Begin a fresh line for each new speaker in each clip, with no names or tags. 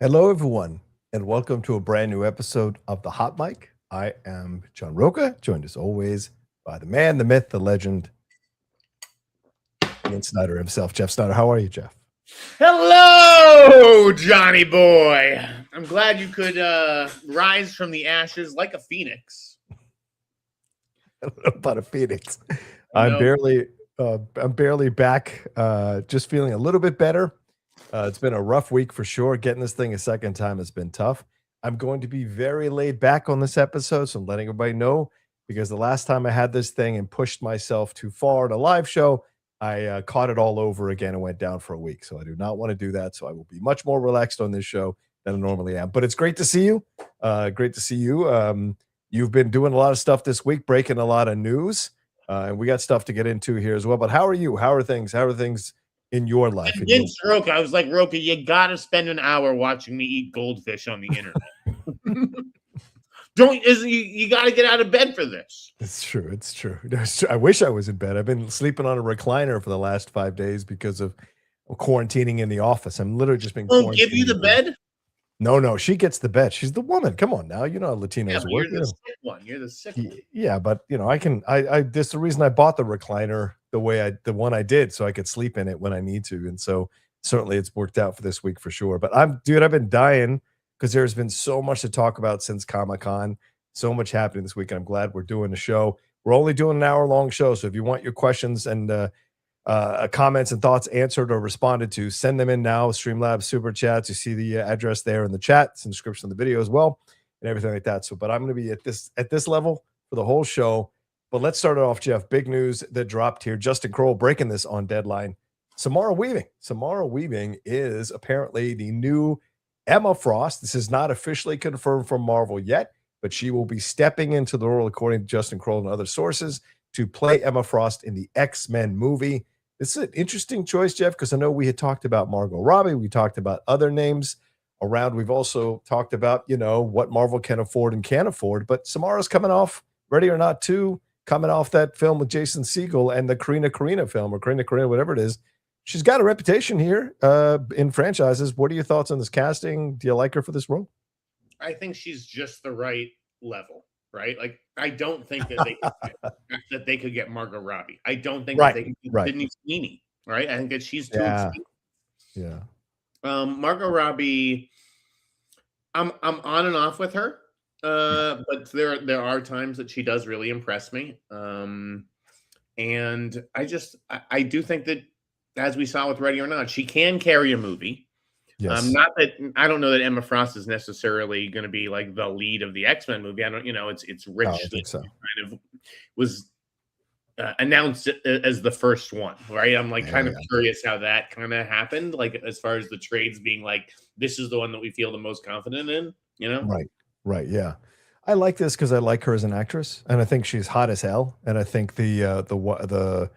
Hello, everyone, and welcome to a brand new episode of The Hot Mic. I am John Rocha, joined as always by the man, the myth, the legend, Ian Sneider himself. Jeff Sneider, how are you, Jeff?
Hello, Johnny boy. I'm glad you could rise from the ashes like a phoenix.
I don't know about a phoenix. I'm barely back. Just feeling a little bit better. It's been a rough week for sure. Getting this thing a second time has been tough. I'm going to be very laid back on this episode, so I'm letting everybody know because the last time I had this thing and pushed myself too far in a live show, I caught it all over again and went down for a week. So I do not want to do that. So I will be much more relaxed on this show than I normally am. But it's great to see you. Great to see you. You've been doing a lot of stuff this week, breaking a lot of news, and we got stuff to get into here as well. But how are you? How are things? How are things in your life?
Against Rocha, I was like, Rocha, you gotta spend an hour watching me eat goldfish on the internet. You got to get out of bed for this.
It's true. It's true. I wish I was in bed. I've been sleeping on a recliner for the last 5 days because of quarantining in the office. I'm literally just been.
Won't give you the bed?
No. She gets the bed. She's the woman. Come on now. You know how Latinos work.
You're the sick one. You're the sick one.
Yeah, but I can. This is the reason I bought the recliner the one I did, so I could sleep in it when I need to. And so certainly it's worked out for this week for sure. But I've been dying because there's been so much to talk about since Comic-Con. So much happening this week, and I'm glad we're doing the show. We're only doing an hour-long show, so if you want your questions and comments and thoughts answered or responded to, send them in now. Streamlabs Superchats. You see the address there in the chat. It's in the description of the video as well, and everything like that. So, but I'm going to be at this level for the whole show. But let's start it off, Jeff. Big news that dropped here. Justin Kroll breaking this on Deadline. Samara Weaving. Samara Weaving is apparently the new Emma Frost. This is not officially confirmed from Marvel yet, but she will be stepping into the role, according to Justin Kroll and other sources, to play Emma Frost in the X-Men movie. This is an interesting choice, Jeff, because I know we had talked about Margot Robbie. We talked about other names around. We've also talked about, what Marvel can afford and can't afford. But Samara's coming off Ready or Not 2, coming off that film with Jason Segel and the Karina film, or Karina, whatever it is. She's got a reputation here in franchises. What are your thoughts on this casting? Do you like her for this role?
I think she's just the right level, right? Like, I don't think that they could get Margot Robbie. I don't think that they could get Sydney Sweeney, right? I think that she's too expensive.
Yeah.
Margot Robbie, I'm on and off with her, but there are times that she does really impress me. And I do think that, as we saw with Ready or Not, she can carry a movie.
Yes.
Not that I don't know that Emma Frost is necessarily going to be like the lead of the X-Men movie. I don't, it's Rich that kind of was announced as the first one, right? I'm like kind of curious how that kind of happened, like as far as the trades being like, this is the one that we feel the most confident in,
Right. Yeah. I like this because I like her as an actress, and I think she's hot as hell. And I think the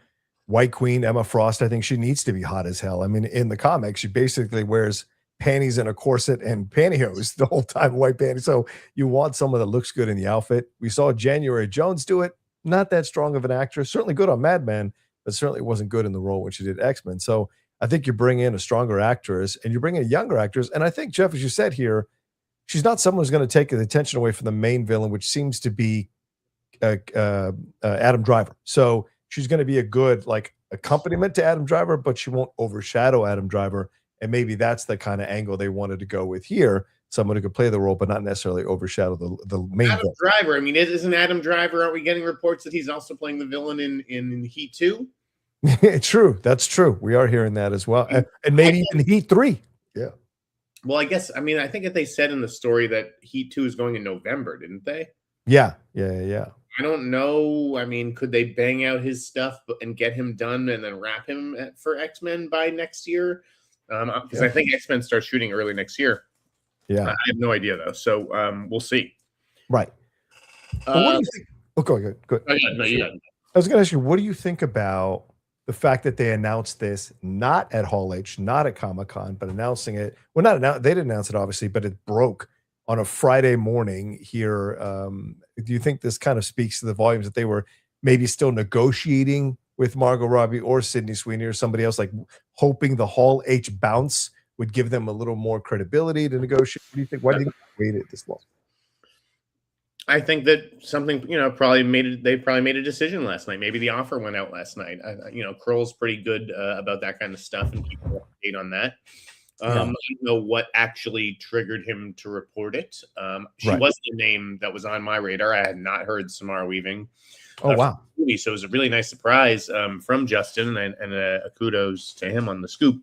White Queen, Emma Frost, I think she needs to be hot as hell. I mean, in the comics, she basically wears panties and a corset and pantyhose the whole time, white panties. So you want someone that looks good in the outfit. We saw January Jones do it. Not that strong of an actress. Certainly good on Mad Men, but certainly wasn't good in the role when she did X-Men. So I think you bring in a stronger actress and you bring in a younger actress. And I think, Jeff, as you said here, she's not someone who's going to take the attention away from the main villain, which seems to be Adam Driver. So she's going to be a good accompaniment to Adam Driver, but she won't overshadow Adam Driver. And maybe that's the kind of angle they wanted to go with here. Someone who could play the role, but not necessarily overshadow the main
Adam Driver. I mean, isn't Adam Driver, aren't we getting reports that he's also playing the villain in Heat 2?
True. That's true. We are hearing that as well. And maybe in Heat 3. Yeah.
Well, I think that they said in the story that Heat 2 is going in November, didn't they?
Yeah.
I don't know. I mean, could they bang out his stuff and get him done and then wrap him for X-Men by next year? Because I think X-Men starts shooting early next year.
Yeah.
I have no idea, though. So we'll see.
Right. What do you think? Oh, go ahead. I was going to ask you, what do you think about the fact that they announced this not at Hall H, not at Comic-Con, but announcing it? Well, they didn't announce it, obviously, but it broke on a Friday morning here. Do you think this kind of speaks to the volumes that they were maybe still negotiating with Margot Robbie or Sydney Sweeney or somebody else, like hoping the Hall H bounce would give them a little more credibility to negotiate? What do you think? Why do you wait it this long?
I think that something, they probably made a decision last night. Maybe the offer went out last night. Kroll's pretty good about that kind of stuff and keeping update on that. I don't know what actually triggered him to report it. She was the name that was on my radar. I had not heard Samara Weaving.
Oh, wow.
So it was a really nice surprise from Justin, and a kudos to him on the scoop.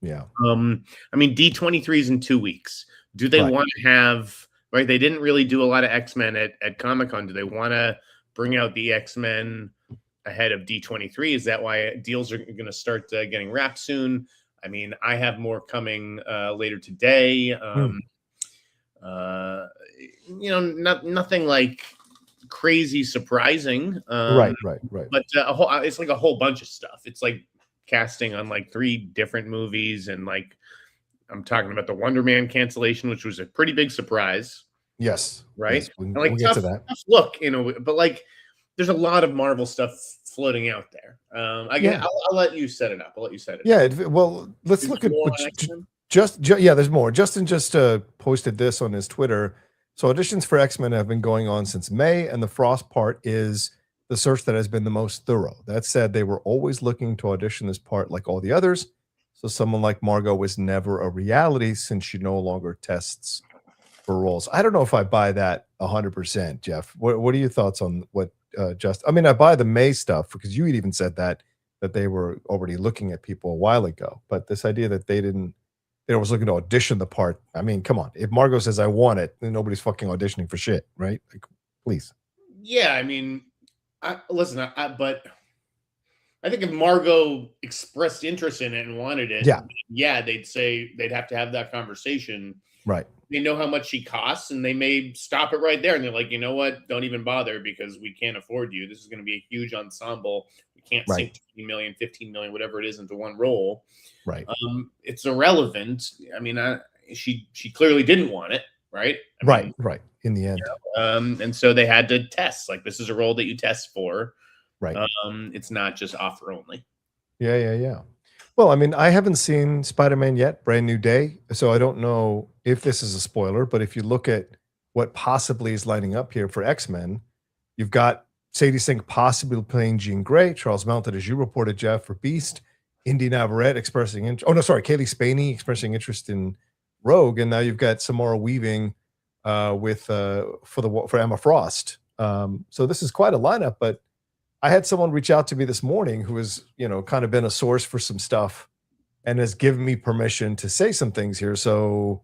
Yeah.
D23 is in 2 weeks. Do they want to have... Right, they didn't really do a lot of X-Men at Comic-Con. Do they want to bring out the X-Men ahead of D23? Is that why deals are going to start getting wrapped soon? I mean, I have more coming later today. Nothing like crazy surprising.
Right.
But it's like a whole bunch of stuff. It's like casting on like 3 different movies, and like I'm talking about the Wonder Man cancellation, which was a pretty big surprise.
Yes.
Right.
Yes, we'll get to that.
Tough look, but like there's a lot of Marvel stuff floating out there. I'll let you set it up.
Yeah. Well, let's look at there's more. Justin just posted this on his Twitter. So auditions for X-Men have been going on since May, and the Frost part is the search that has been the most thorough. That said, they were always looking to audition this part like all the others. So someone like Margot was never a reality since she no longer tests for roles. I don't know if I buy that 100%, Jeff. What are your thoughts on what I buy the May stuff, because you had even said that they were already looking at people a while ago. But this idea that they was looking to audition the part. I mean, come on. If Margot says I want it, then nobody's fucking auditioning for shit, right? Like, please.
Yeah, I mean, but I think if Margot expressed interest in it and wanted it, they'd have to have that conversation.
Right.
They know how much she costs, and they may stop it right there. And they're like, you know what? Don't even bother, because we can't afford you. This is going to be a huge ensemble. We can't sink 20 million, 15 million, whatever it is, into one role.
Right.
It's irrelevant. I mean, she clearly didn't want it. Right.
Right. In the end.
And so they had to test. Like, this is a role that you test for.
Right.
It's not just offer only.
Yeah. Well, I mean, I haven't seen Spider-Man yet, Brand New Day, so I don't know if this is a spoiler, but if you look at what possibly is lining up here for X-Men, you've got Sadie Sink possibly playing Jean Grey, Charles Melton, as you reported, Jeff, for Beast, Indy Navarrete expressing interest. Oh, no, sorry, Kaylee Spaney expressing interest in Rogue, and now you've got Samara Weaving for Emma Frost. So this is quite a lineup, but I had someone reach out to me this morning who has, kind of been a source for some stuff and has given me permission to say some things here. So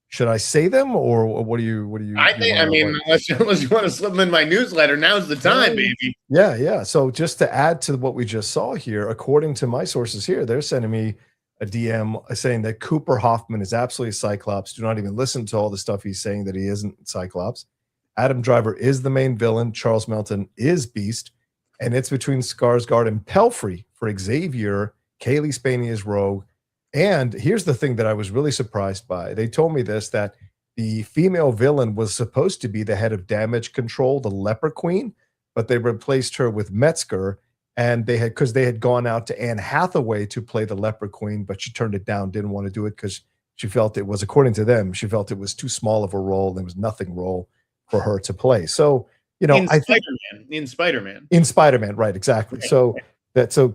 should I say them, or what do you
unless you want to slip them in my newsletter, now's the time, baby.
Yeah. So just to add to what we just saw here, according to my sources here, they're sending me a DM saying that Cooper Hoffman is absolutely Cyclops. Do not even listen to all the stuff he's saying that he isn't Cyclops. Adam Driver is the main villain. Charles Melton is Beast. And it's between Skarsgård and Pelfrey for Xavier. Kaylee Spaney is Rogue. And here's the thing that I was really surprised by. They told me this, that the female villain was supposed to be the head of Damage Control, the Leper Queen, but they replaced her with Metzger. And because they had gone out to Anne Hathaway to play the Leper Queen, but she turned it down, didn't want to do it because she felt it was, according to them, she felt it was too small of a role. There was nothing role for her to play. So,
in
Spider-Man, right? Exactly. Right. So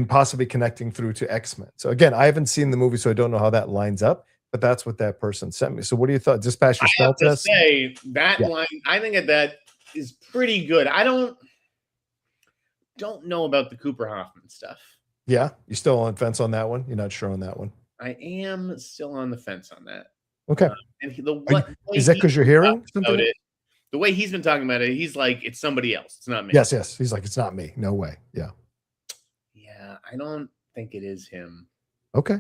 possibly connecting through to X-Men. So again, I haven't seen the movie, so I don't know how that lines up. But that's what that person sent me. So what do you thought? Just pass your spell test.
Say that line. I think that is pretty good. I don't know about the Cooper Hoffman stuff.
Yeah, you're still on the fence on that one. You're not sure on that one.
I am still on the fence on that.
Okay.
Is
that because you're hearing something?
The way he's been talking about it, he's like, it's somebody else. It's not me.
Yes. He's like, it's not me. No way. Yeah.
Yeah, I don't think it is him.
Okay.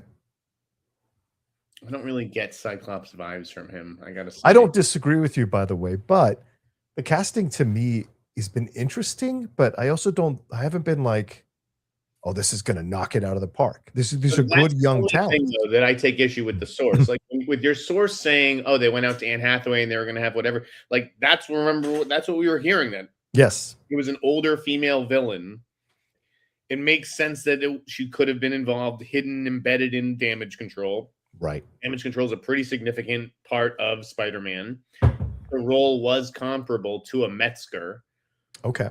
I don't really get Cyclops vibes from him. I gotta say.
I don't disagree with you, by the way, but the casting to me has been interesting, but I haven't been like, oh, this is going to knock it out of the park. These are good young talent.
That I take issue with the source, like with your source saying, "Oh, they went out to Anne Hathaway and they were going to have whatever." Like that's what we were hearing then.
Yes,
it was an older female villain. It makes sense that she could have been involved, hidden, embedded in Damage Control.
Right.
Damage control is a pretty significant part of Spider-Man. The role was comparable to a Metzger.
Okay.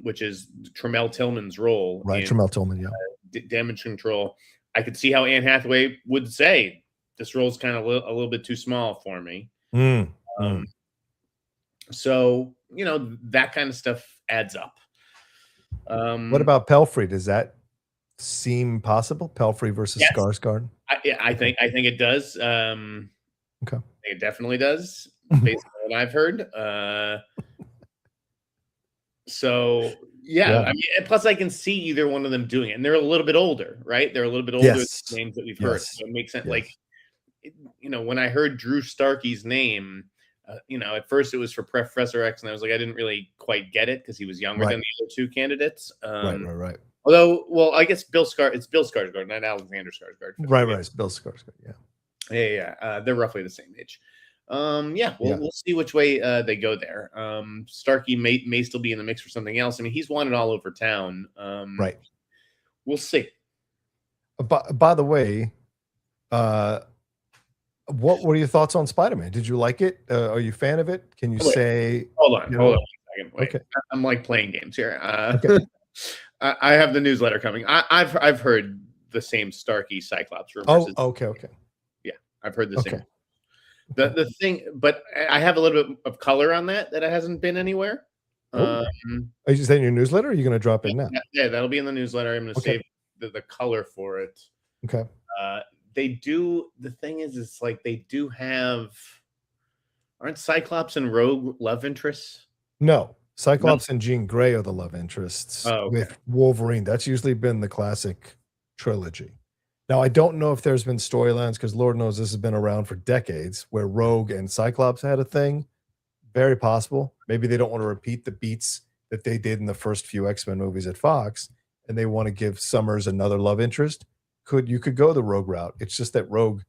Which is Tremel Tillman's role.
Right. Tremel Tillman, yeah.
Damage control. I could see how Anne Hathaway would say this role's kind of a little bit too small for me. So, that kind of stuff adds up.
What about Pelfrey? Does that seem possible? Pelfrey versus Skarsgård?
I think it does.
Okay.
It definitely does, based on what I've heard. So yeah. I mean, plus I can see either one of them doing it, and they're a little bit older, right? They're a little bit older than the names that we've heard. So it makes sense. Like, when I heard Drew Starkey's name, at first it was for Professor X, and I was like, I didn't really quite get it because he was younger than the other two candidates.
Right.
Although, well, I guess it's Bill Skarsgård, not Alexander Skarsgård.
Right. It's Bill Skarsgård.
Yeah. They're roughly the same age. We'll see which way they go there. Starkey may still be in the mix for something else. I mean, he's wanted all over town.
Right.
We'll see.
By the way, what were your thoughts on Spider-Man? Did you like it? Are you a fan of it? Can you say?
Hold on a second. Wait. Okay. I'm like playing games here. Okay. I have the newsletter coming. I've heard the same Starkey Cyclops rumors.
Oh, okay.
Yeah, I've heard the same. The thing, but I have a little bit of color on that hasn't been anywhere.
Are you saying in your newsletter? Or are you going to drop in now?
Yeah, that'll be in the newsletter. I'm going to save the color for it.
Okay.
They do. The thing is, it's like they do have. Aren't Cyclops and Rogue love interests?
No, Cyclops and Jean Grey are the love interests with Wolverine. That's usually been the classic trilogy. Now, I don't know if there's been storylines, because Lord knows this has been around for decades, where Rogue and Cyclops had a thing. Very possible. Maybe they don't want to repeat the beats that they did in the first few X-Men movies at Fox, and they want to give Summers another love interest. You could go the Rogue route. It's just that Rogue,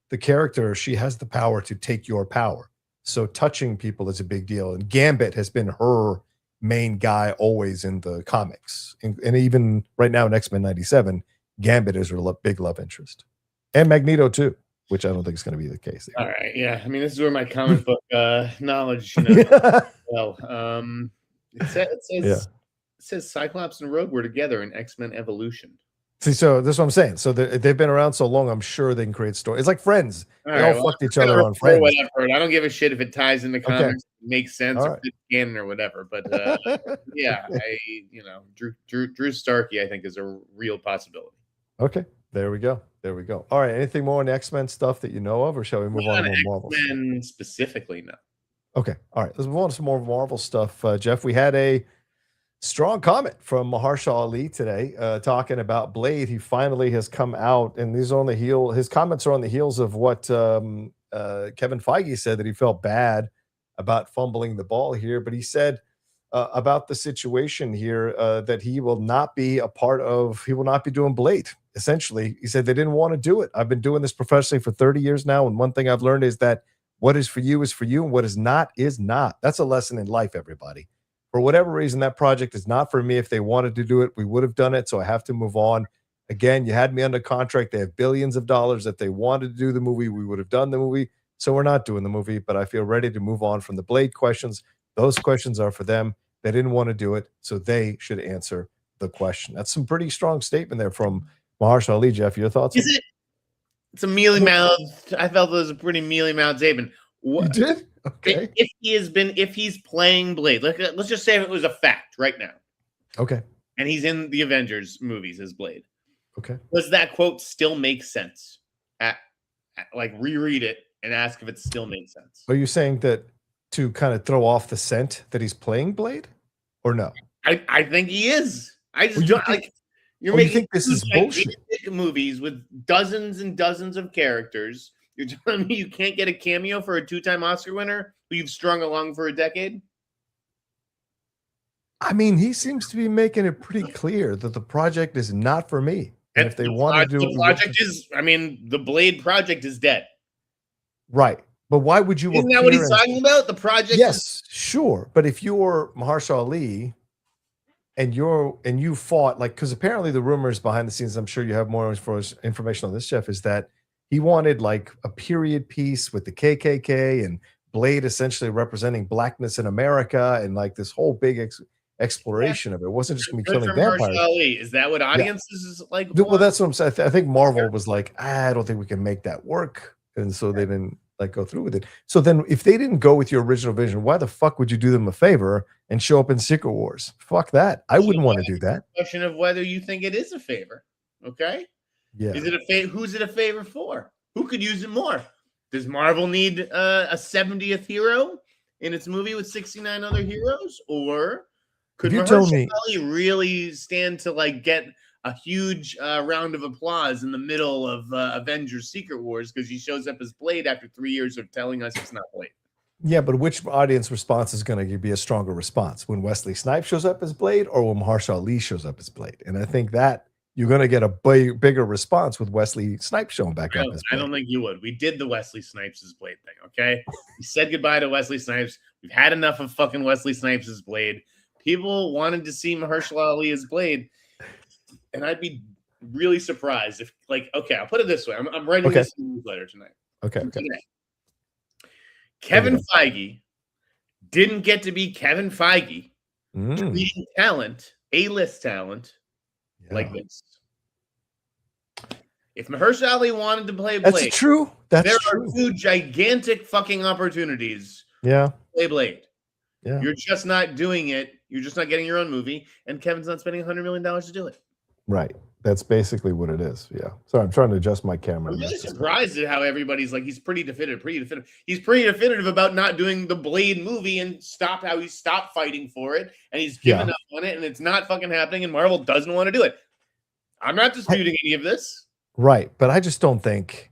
the character, she has the power to take your power. So touching people is a big deal. And Gambit has been her main guy always in the comics. And even right now in X-Men 97, Gambit is her big love interest. And Magneto too, which I don't think is going to be the case.
All right. Yeah. I mean, this is where my comic book knowledge, it says Cyclops and Rogue were together in X-Men Evolution.
See, so that's what I'm saying. So they've been around so long, I'm sure they can create stories. It's like Friends. They all fucked each other on Friends.
I don't give a shit if it ties into comics, makes sense, or fits canon or whatever. But Drew Starkey, I think, is a real possibility.
Okay, there we go. All right, anything more on X-Men stuff that you know of, or shall we move on to more Marvel?
X-Men specifically, no.
Okay, all right. Let's move on to some more Marvel stuff. Jeff, we had a strong comment from Mahershala Ali today, talking about Blade. He finally has come out, and his comments are on the heels of what Kevin Feige said, that he felt bad about fumbling the ball here. But he said about the situation here that he will not be doing Blade. Essentially, he said they didn't want to do it. I've been doing this professionally for 30 years now, and one thing I've learned is that what is for you, and what is not is not. That's a lesson in life, everybody. For whatever reason, that project is not for me. If they wanted to do it, we would have done it. So I have to move on. Again, you had me under contract. They have billions of dollars. If they wanted to do the movie, we would have done the movie. So we're not doing the movie, but I feel ready to move on from the Blade questions. Those questions are for them. They didn't want to do it, so they should answer the question. That's some pretty strong statement there from Mahershala Ali. Jeff, your thoughts?
Is it? It's a mealy-mouthed. I felt it was a pretty mealy-mouthed statement.
You did? Okay.
If he's playing Blade, let's just say it was a fact right now.
Okay.
And he's in the Avengers movies as Blade.
Okay.
Does that quote still make sense? Like reread it and ask if it still makes sense.
Are you saying that to kind of throw off the scent that he's playing Blade, or no?
I think he is.
You think this is bullshit?
Movies with dozens and dozens of characters. You're telling me you can't get a cameo for a 2-time Oscar winner who you've strung along for a decade?
I mean, he seems to be making it pretty clear that the project is not for me. And if they want to do
the project the Blade project is dead.
Right. But why would you?
Isn't that what he's talking about? The project?
Yes, sure. But if you're Mahershala Ali and you fought, like, because apparently the rumors behind the scenes, I'm sure you have more information on this, Jeff, is that He wanted like a period piece with the KKK and Blade essentially representing blackness in America and like this whole big exploration of it. It wasn't just going to be killing vampires.
Ali. Is that what audiences like?
Well, that's what I'm saying. I think Marvel was like, I don't think we can make that work, and so they didn't like go through with it. So then, if they didn't go with your original vision, why the fuck would you do them a favor and show up in Secret Wars? Fuck that. I wouldn't want to do that.
Question of whether you think it is a favor. Okay.
Yeah.
Is it a favor? Who's it a favor for? Who could use it more? Does Marvel need a 70th hero in its movie with 69 other heroes, or could Mahershala Ali really stand to like get a huge round of applause in the middle of Avengers Secret Wars because he shows up as Blade after 3 years of telling us it's not Blade?
Yeah, but which audience response is going to be a stronger response? When Wesley Snipes shows up as Blade or when Mahershala Ali shows up as Blade? And I think that you're going to get a bigger response with Wesley Snipes showing back up as Blade.
I don't think you would. We did the Wesley Snipes as Blade thing, okay? We said goodbye to Wesley Snipes. We've had enough of fucking Wesley Snipes as Blade. People wanted to see Mahershala Ali as Blade. And I'd be really surprised if, like, okay, I'll put it this way. I'm writing this newsletter tonight.
Okay.
Today. Kevin Feige didn't get to be Kevin Feige treating talent, A-list talent, like this. If Mahershala Ali wanted to play Blade,
that's true. There
are two gigantic fucking opportunities.
Yeah.
To play Blade.
Yeah.
You're just not doing it. You're just not getting your own movie, and Kevin's not spending $100 million to do it.
Right. That's basically what it is. Yeah. Sorry, I'm trying to adjust my camera.
I'm really surprised at how everybody's like, he's pretty definitive. He's pretty definitive about not doing the Blade movie and how he stopped fighting for it, and he's given up on it, and it's not fucking happening, and Marvel doesn't want to do it. I'm not disputing any of this.
Right. But I just don't think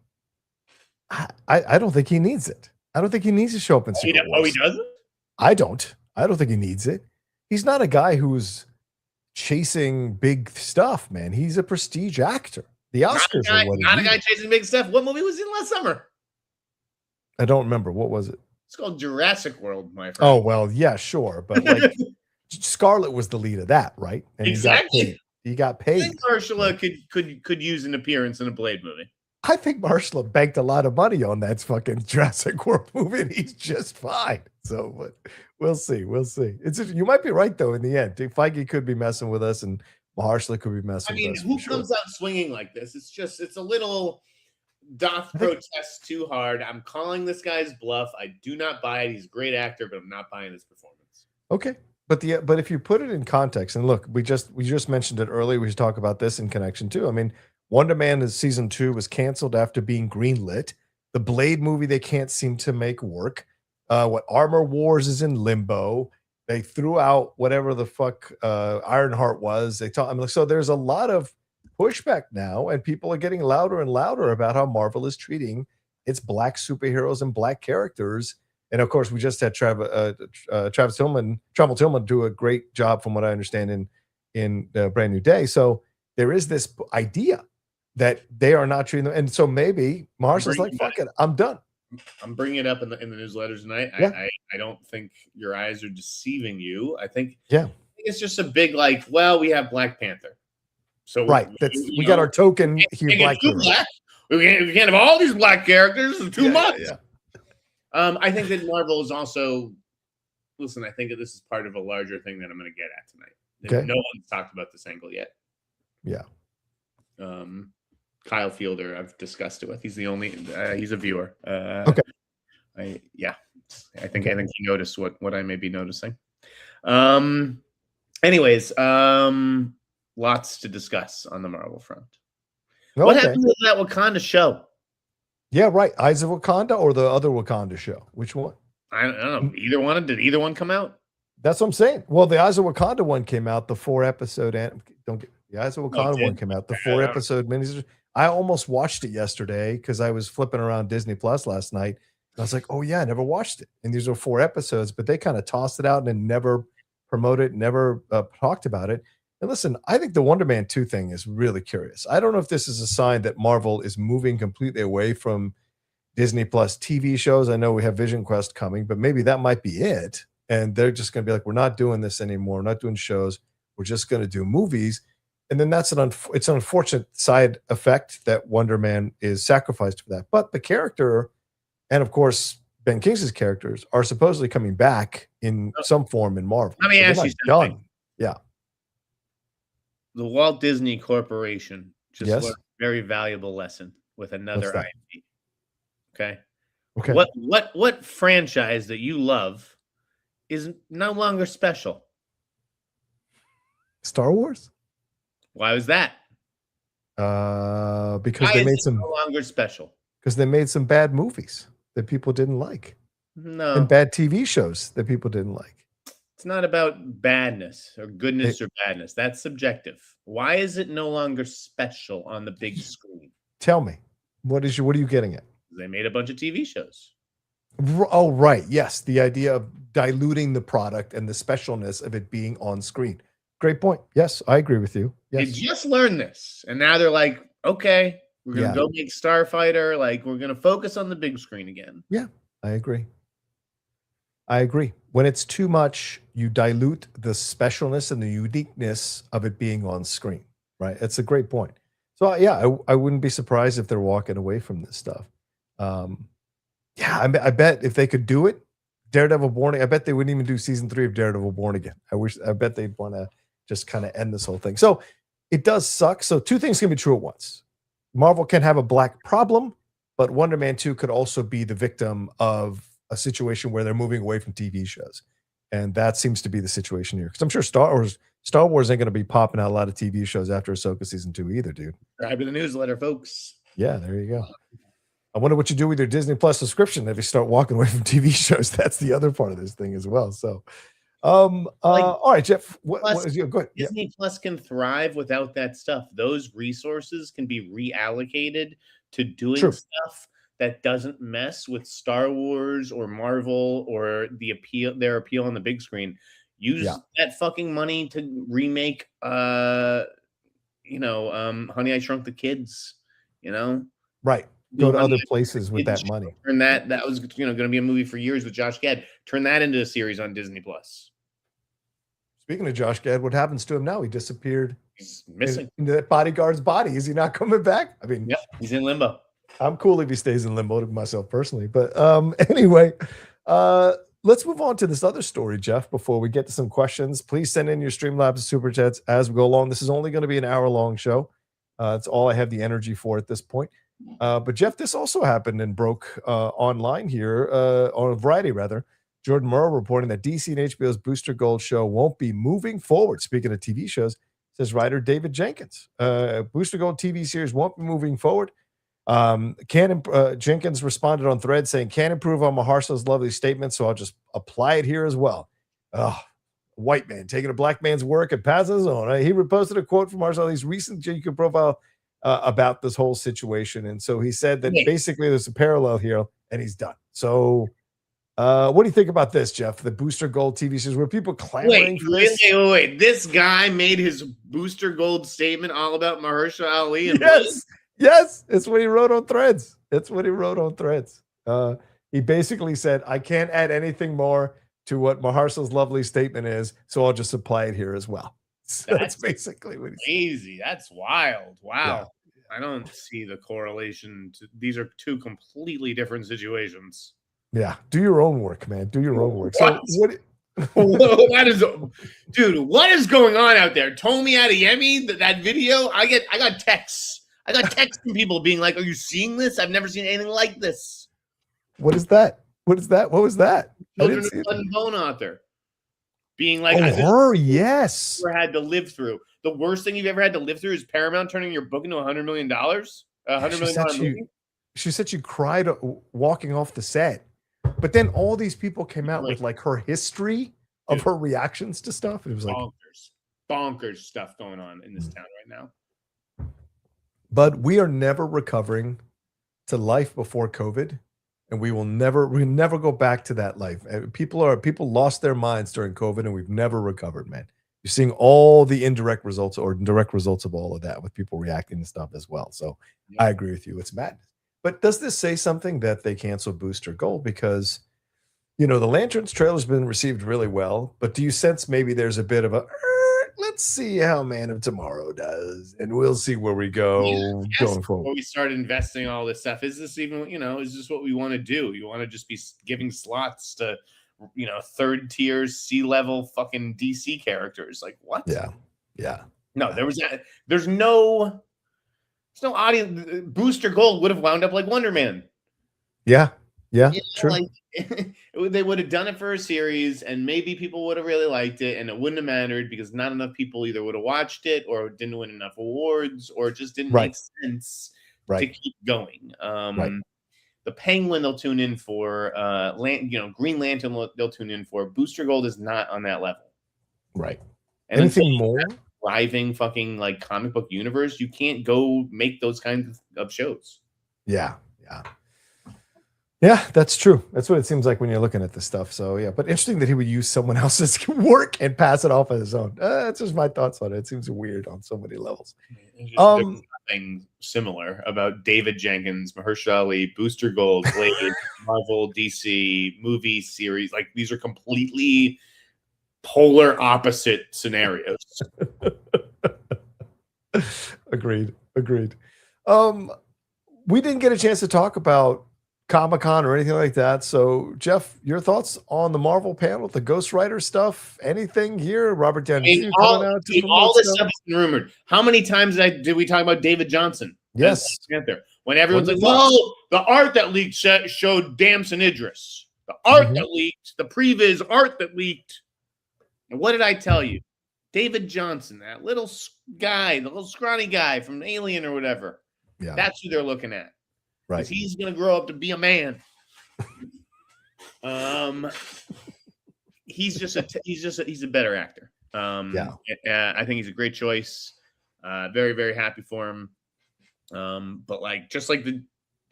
I don't think he needs it. I don't think he needs to show up in Secret Wars.
Oh, he doesn't?
I don't think he needs it. He's not a guy who's chasing big stuff, man. He's a prestige actor. The Oscars are what
not a guy chasing big stuff. What movie was he in last summer?
I don't remember. What was it?
It's called Jurassic World, my friend.
Oh, well, yeah, sure. But like Scarlett was the lead of that, right? And
exactly.
He got paid.
I think Mahershala could use an appearance in a Blade movie.
I think Mahershala banked a lot of money on that fucking Jurassic World movie, and he's just fine. So, but we'll see. We'll see. You might be right though. In the end, Feige could be messing with us, and Mahershala could be messing with us.
Who comes out swinging like this? It's a little doth protest too hard. I'm calling this guy's bluff. I do not buy it. He's a great actor, but I'm not buying his performance.
Okay. But if you put it in context, and look, we just mentioned it earlier. We should talk about this in connection too. I mean, Wonder Man season 2 was canceled after being greenlit. The Blade movie they can't seem to make work. What Armor Wars is in limbo. They threw out whatever the fuck Ironheart was. So there's a lot of pushback now, and people are getting louder and louder about how Marvel is treating its black superheroes and black characters. And of course, we just had Travis Tillman do a great job, from what I understand, in Brand New Day. So there is this idea that they are not treating them, and so maybe Marshall's like, "Fuck it, I'm done."
I'm bringing it up in the newsletter tonight.
Yeah.
I don't think your eyes are deceiving you. I think
I think
it's just a big like. Well, we have Black Panther, so
right. We got our token here. Black.
We can't have all these black characters. It's too much.
Yeah.
I think that Marvel is also. Listen, I think that this is part of a larger thing that I'm going to get at tonight.
Okay.
No one's talked about this angle yet.
Yeah.
Kyle Fielder, I've discussed it with. He's the only. He's a viewer.
Okay.
I think he noticed what I may be noticing. Anyways, lots to discuss on the Marvel front. Okay. What happened with that Wakanda show?
Yeah, right. Eyes of Wakanda or the other Wakanda show? Which one?
I don't know. Either one. Did either one come out?
That's what I'm saying. Well, the Eyes of Wakanda one came out. The 4-episode the Eyes of Wakanda one came out. The 4-episode miniseries. I almost watched it yesterday because I was flipping around Disney Plus last night. I was like, oh yeah, I never watched it. And these are 4 episodes, but they kind of tossed it out and then never promoted, never talked about it. And listen, I think the Wonder Man 2 thing is really curious. I don't know if this is a sign that Marvel is moving completely away from Disney Plus TV shows. I know we have Vision Quest coming, but maybe that might be it. And they're just going to be like, we're not doing this anymore. We're not doing shows. We're just going to do movies. And then that's it's an unfortunate side effect that Wonder Man is sacrificed for that. But the character, and of course Ben Kingsley's characters, are supposedly coming back in some form in Marvel.
Let me ask you something.
Done. Yeah.
The Walt Disney Corporation just
Yes.
learned a very valuable lesson with another IP. Okay.
Okay.
What franchise that you love is no longer special?
Star Wars?
Why was that?
Because
Why
they
is
made
it
some
no longer special.
Because they made some bad movies that people didn't like.
No.
And bad TV shows that people didn't like.
It's not about badness or goodness or badness. That's subjective. Why is it no longer special on the big screen?
Tell me. What are you getting at?
They made a bunch of TV shows.
Oh, right. Yes. The idea of diluting the product and the specialness of it being on screen. Great point. Yes, I agree with you. Yes.
They just learned this. And now they're like, okay, we're going to go make Starfighter. Like, we're going to focus on the big screen again.
Yeah, I agree. When it's too much, you dilute the specialness and the uniqueness of it being on screen, right? It's a great point. So, yeah, I wouldn't be surprised if they're walking away from this stuff. I bet if they could do it, Daredevil Born Again, I bet they wouldn't even do season 3 of Daredevil Born Again. I bet they'd want to just kind of end this whole thing. So it does suck. So 2 things can be true at once. Marvel can have a black problem, but Wonder Man 2 could also be the victim of a situation where they're moving away from TV shows. And that seems to be the situation here. Because I'm sure Star Wars ain't going to be popping out a lot of TV shows after Ahsoka season 2 either, dude.
Subscribe to the newsletter, folks.
Yeah, there you go. I wonder what you do with your Disney Plus subscription if you start walking away from TV shows. That's the other part of this thing as well. So, all right, Jeff. What is your good?
Disney Plus can thrive without that stuff. Those resources can be reallocated to doing stuff that doesn't mess with Star Wars or Marvel or their appeal on the big screen. Use that fucking money to remake, Honey, I Shrunk the Kids.
Right. Go to other places with that money.
And that was going to be a movie for years with Josh Gad. Turn that into a series on Disney Plus.
Speaking of Josh Gad, what happens to him now? He disappeared.
He's missing.
Into that bodyguard's body. Is he not coming back? I mean,
he's in limbo.
I'm cool if he stays in limbo to myself personally. But anyway, let's move on to this other story, Jeff, before we get to some questions. Please send in your Streamlabs Super Chats as we go along. This is only going to be an hour-long show. It's all I have the energy for at this point. But Jeff, this also happened and broke online here, on Variety rather. Jordan Murrow reporting that DC and HBO's Booster Gold show won't be moving forward. Speaking of TV shows, says writer David Jenkins. Booster Gold TV series won't be moving forward. Jenkins responded on Thread saying, "Can't improve on Mahershala's lovely statement, so I'll just apply it here as well." White man taking a black man's work and passing his own. He reposted a quote from Mahershala Ali's recent GQ profile about this whole situation. And so he said that basically there's a parallel here and he's done. So what do you think about this, Jeff? The Booster Gold TV series, were people clamoring for this?
Wait. This guy made his Booster Gold statement all about Mahershala Ali. And
yes. It's what he wrote on Threads. He basically said, I can't add anything more to what Mahershala's lovely statement is, so I'll just apply it here as well. So that's basically what he's
crazy. That's wild. Wow. Yeah. I don't see the correlation. These are 2 completely different situations.
Yeah. Do your own work, man. Do your own work. So
what is going on out there? Tomi Adeyemi, that video, I got texts. I got texts from people being like, "Are you seeing this? I've never seen anything like this."
What is that? What was that?
Children of Blood and Bone author being like,
yes.
Ever had to live through. The worst thing you've ever had to live through is Paramount turning your book into $100 million. $100 million movie.
She said she cried walking off the set, but then all these people came out with like her history of her reactions to stuff. It was like
bonkers stuff going on in this town right now.
But we are never recovering to life before COVID. And we'll never go back to that life. People lost their minds during COVID, and we've never recovered, man. You're seeing all the indirect results or direct results of all of that with people reacting to stuff as well. So I agree with you. It's madness. But does this say something that they canceled Booster Gold? Because, the Lanterns trailer has been received really well, but do you sense maybe there's a bit of a let's see how Man of Tomorrow does, and we'll see where we go going forward.
Before we start investing all this stuff, is this even, is this what we want to do? You want to just be giving slots to, third tier C-level fucking DC characters? Like what?
Yeah.
No, there's no audience. Booster Gold would have wound up like Wonder Man.
Yeah, true.
Like, they would have done it for a series, and maybe people would have really liked it, and it wouldn't have mattered because not enough people either would have watched it, or didn't win enough awards, or it just didn't make sense to keep going. The Penguin they'll tune in for, Green Lantern they'll tune in for. Booster Gold is not on that level.
Right.
And
anything more?
Thriving fucking like comic book universe, you can't go make those kinds of shows.
Yeah, that's true. That's what it seems like when you're looking at this stuff. So yeah, but interesting that he would use someone else's work and pass it off as his own. That's just my thoughts on it. It seems weird on so many levels.
There's nothing similar about David Jenkins, Mahershala Ali, Booster Gold, Blade, Marvel, DC movie series. Like these are completely polar opposite scenarios.
Agreed. We didn't get a chance to talk about Comic-Con or anything like that. So, Jeff, your thoughts on the Marvel panel, the Ghost Rider stuff? Anything here? Robert Downey Jr. coming out to
all this stuff has been rumored. How many times did we talk about David Johnson?
Yes.
Panther. When everyone's like, "Whoa, the art that leaked showed Damson Idris. The art that leaked, the previs art that leaked." And what did I tell you? David Johnson, that little guy, the little scrawny guy from Alien or whatever.
Yeah.
That's who they're looking at.
Right.
He's going to grow up to be a man. He's a better actor. I think he's a great choice. Very, very happy for him. But just like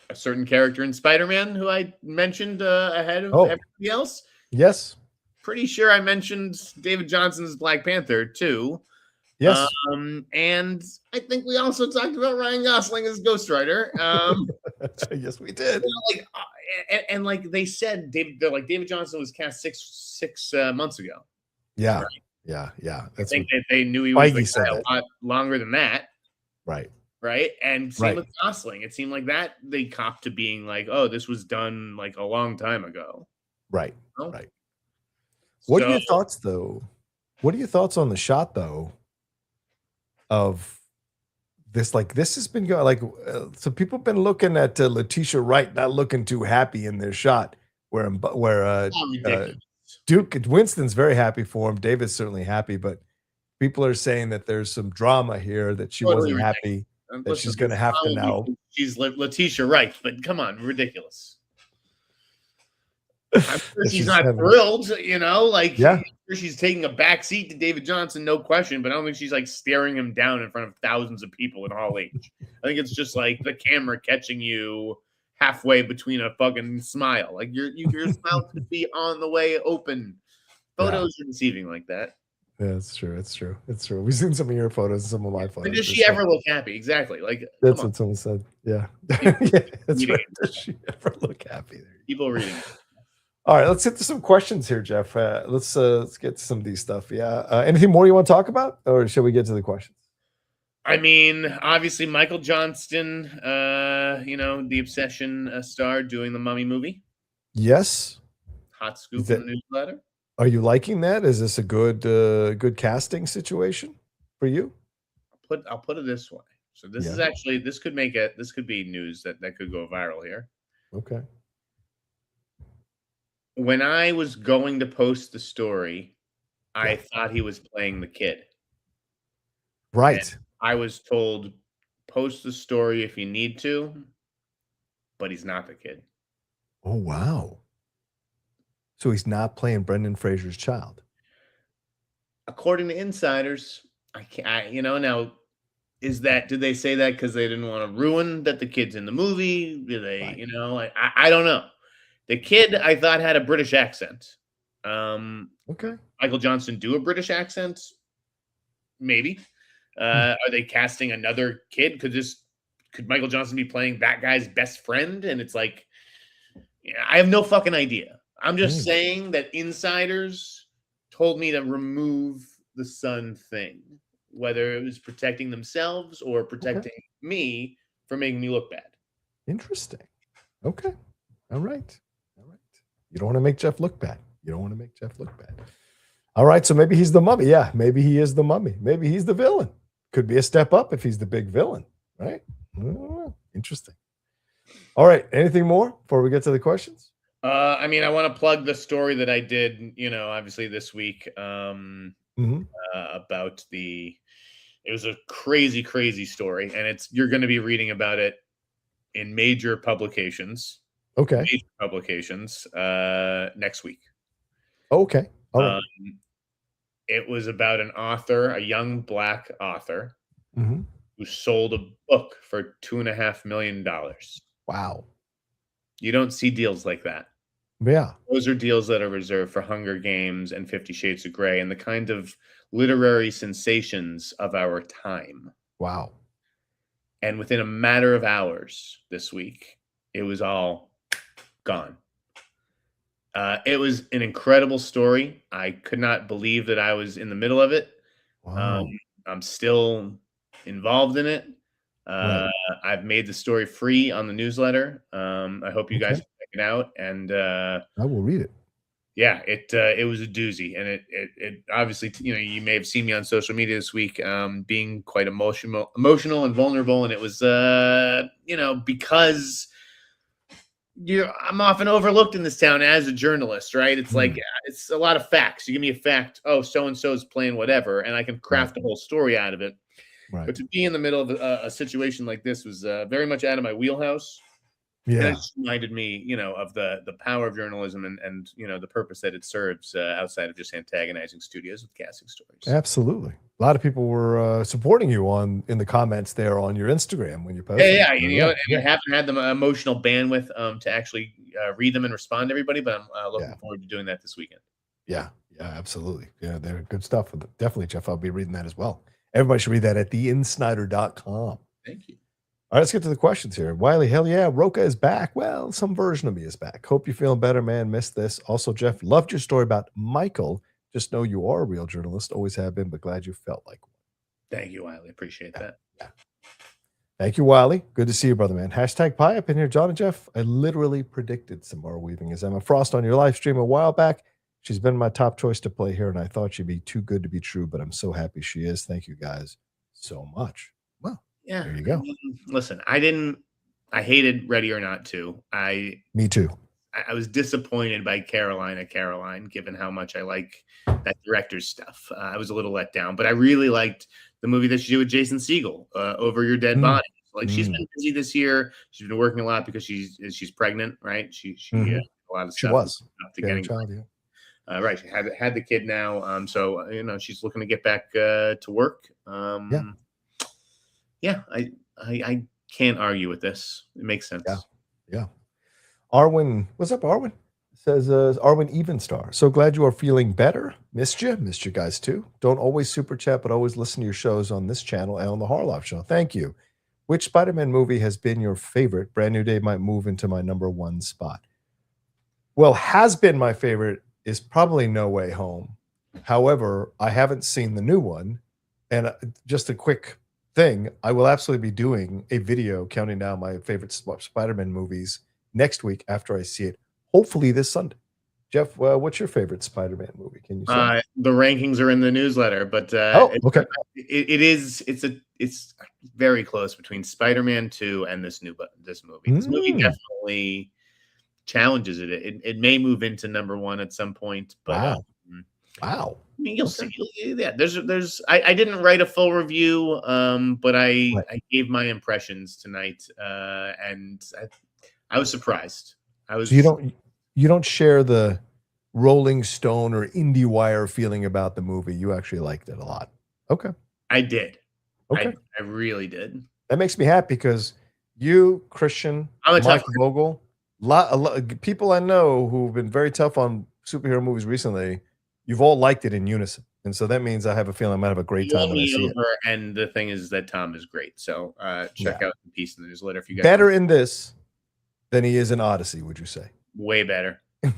a certain character in Spider-Man who I mentioned ahead of everybody else.
Yes.
Pretty sure I mentioned David Johnson's Black Panther too.
Yes.
And I think we also talked about Ryan Gosling as Ghost Rider.
Yes, we did.
And like they said, David Johnson was cast six months ago.
Yeah.
Right?
Yeah.
I think that they knew he was a
that.
lot longer than that.
Right.
And same with Gosling. It seemed like that they copped to being like, oh, this was done like a long time ago.
Right.
Oh.
Right. What are your thoughts, though? What are your thoughts on the shot, though, of this? Like, this has been going, so people have been looking at Letitia Wright not looking too happy in their shot, where Duke Winston's very happy for him. David's certainly happy, but people are saying that there's some drama here, that she wasn't happy, that she's going to have to now.
She's Letitia Wright, but come on, ridiculous. I'm sure she's not thrilled, sure she's taking a back seat to David Johnson, no question, but I don't think she's like staring him down in front of thousands of people in Hall H. I think it's just like the camera catching you halfway between a fucking smile. Like your smile could be on the way open. Photos are deceiving like that.
Yeah, it's true. We've seen some of your photos and some of my photos.
When does she ever look happy? Exactly. Like
that's what someone said. Yeah. That's right. Does she ever look happy?
People reading.
All right, let's get to some questions here, Jeff. Let's get to some of these stuff. Yeah. Anything more you want to talk about, or shall we get to the questions?
I mean, obviously, Michael Johnston, the Obsession star doing the Mummy movie.
Yes.
Hot scoop in the newsletter.
Are you liking that? Is this a good casting situation for you?
I'll put it this way. So this is actually, this could be news that could go viral here.
Okay.
When I was going to post the story, I thought he was playing the kid.
Right.
And I was told, post the story if you need to, but he's not the kid.
Oh, wow. So he's not playing Brendan Fraser's child.
According to insiders, now, did they say that because they didn't want to ruin that the kid's in the movie? Do they, I don't know. The kid, I thought, had a British accent.
Okay.
Michael Johnston do a British accent? Maybe. Are they casting another kid? Could Michael Johnston be playing that guy's best friend? And it's like, I have no fucking idea. I'm just saying that insiders told me to remove the sun thing, whether it was protecting themselves or protecting me from making me look bad.
Interesting. Okay. All right. You don't want to make Jeff look bad. All right. So maybe he's the mummy. Yeah. Maybe he is the mummy. Maybe he's the villain. Could be a step up if he's the big villain. Right. Interesting. All right. Anything more before we get to the questions?
I mean, I want to plug the story that I did, obviously this week about it was a crazy, crazy story. And you're going to be reading about it in major publications.
Okay.
Major publications next week.
Okay. All right.
It was about an author, a young Black author,
who
sold a book for $2.5 million.
Wow.
You don't see deals like that.
Yeah.
Those are deals that are reserved for Hunger Games and 50 Shades of Grey and the kind of literary sensations of our time.
Wow.
And within a matter of hours this week, it was all gone. It was an incredible story. I could not believe that I was in the middle of it.
Wow.
I'm still involved in it.
Right.
I've made the story free on the newsletter. I hope you guys can check it out. And I
will read it.
Yeah, it was a doozy, and it obviously, you may have seen me on social media this week, being quite emotional and vulnerable, and it was because I'm often overlooked in this town as a journalist, right? It's like it's a lot of facts. You give me a fact, oh, so and so is playing whatever, and I can craft a whole story out of it.
Right.
But to be in the middle of a situation like this was very much out of my wheelhouse.
Yeah.
And it just reminded me, of the power of journalism and the purpose that it serves outside of just antagonizing studios with casting stories.
Absolutely. A lot of people were supporting you in the comments there on your Instagram when you posted.
Yeah. I haven't had the emotional bandwidth to actually read them and respond to everybody, but I'm looking forward to doing that this weekend.
Yeah, absolutely. Yeah, they're good stuff. Definitely, Jeff, I'll be reading that as well. Everybody should read that at theinsnyder.com.
Thank you.
All right, let's get to the questions here. Wiley, hell yeah, Rocha is back. Well, some version of me is back. Hope you're feeling better, man. Missed this. Also, Jeff, loved your story about Michael. Just know you are a real journalist. Always have been, but glad you felt like one.
Thank you, Wiley. Appreciate that.
Yeah. Thank you, Wiley. Good to see you, brother, man. Hashtag pie up in here, John and Jeff. I literally predicted Samara Weaving as Emma Frost on your live stream a while back. She's been my top choice to play here, and I thought she'd be too good to be true, but I'm so happy she is. Thank you guys so much. Well,
yeah,
there you go.
Listen, I hated Ready or Not 2.
Me too.
I was disappointed by Caroline, given how much I like that director's stuff. I was a little let down, but I really liked the movie that she did with Jason Segel, Over Your Dead Body. Like she's been busy this year. She's been working a lot because she's pregnant, right? She a lot of stuff.
She was
to getting
child, yeah.
Right. She had the kid now. So she's looking to get back to work. I can't argue with this. It makes sense.
Yeah. Arwin, what's up, Arwin? Says Arwin Evenstar. So glad you are feeling better. Missed you guys too. Don't always super chat, but always listen to your shows on this channel and on the Harloff Show. Thank you. Which Spider-Man movie has been your favorite? Brand New Day might move into my number one spot. Well, has been my favorite is probably No Way Home. However, I haven't seen the new one. And just a quick thing, I will absolutely be doing a video counting down my favorite Spider-Man movies next week after I see it, hopefully this Sunday. Jeff, what's your favorite Spider-Man movie? Can you say?
The rankings are in the newsletter, but
okay.
It's very close between Spider-Man 2 and this movie. This movie definitely challenges it. It may move into number one at some point, but
wow.
I mean, you'll see. Yeah, there's. I didn't write a full review, but I gave my impressions tonight, and I was surprised. So
you don't share the Rolling Stone or IndieWire feeling about the movie. You actually liked it a lot. Okay.
I did.
Okay.
I really did.
That makes me happy because you, Christian, Mike Vogel, a lot people I know who've been very tough on superhero movies recently, you've all liked it in unison. And so that means I have a feeling I might have a great time when I see it.
And the thing is that Tom is great. So check out the piece in the newsletter if you guys
better in this than he is in Odyssey, would you say?
Way better.
There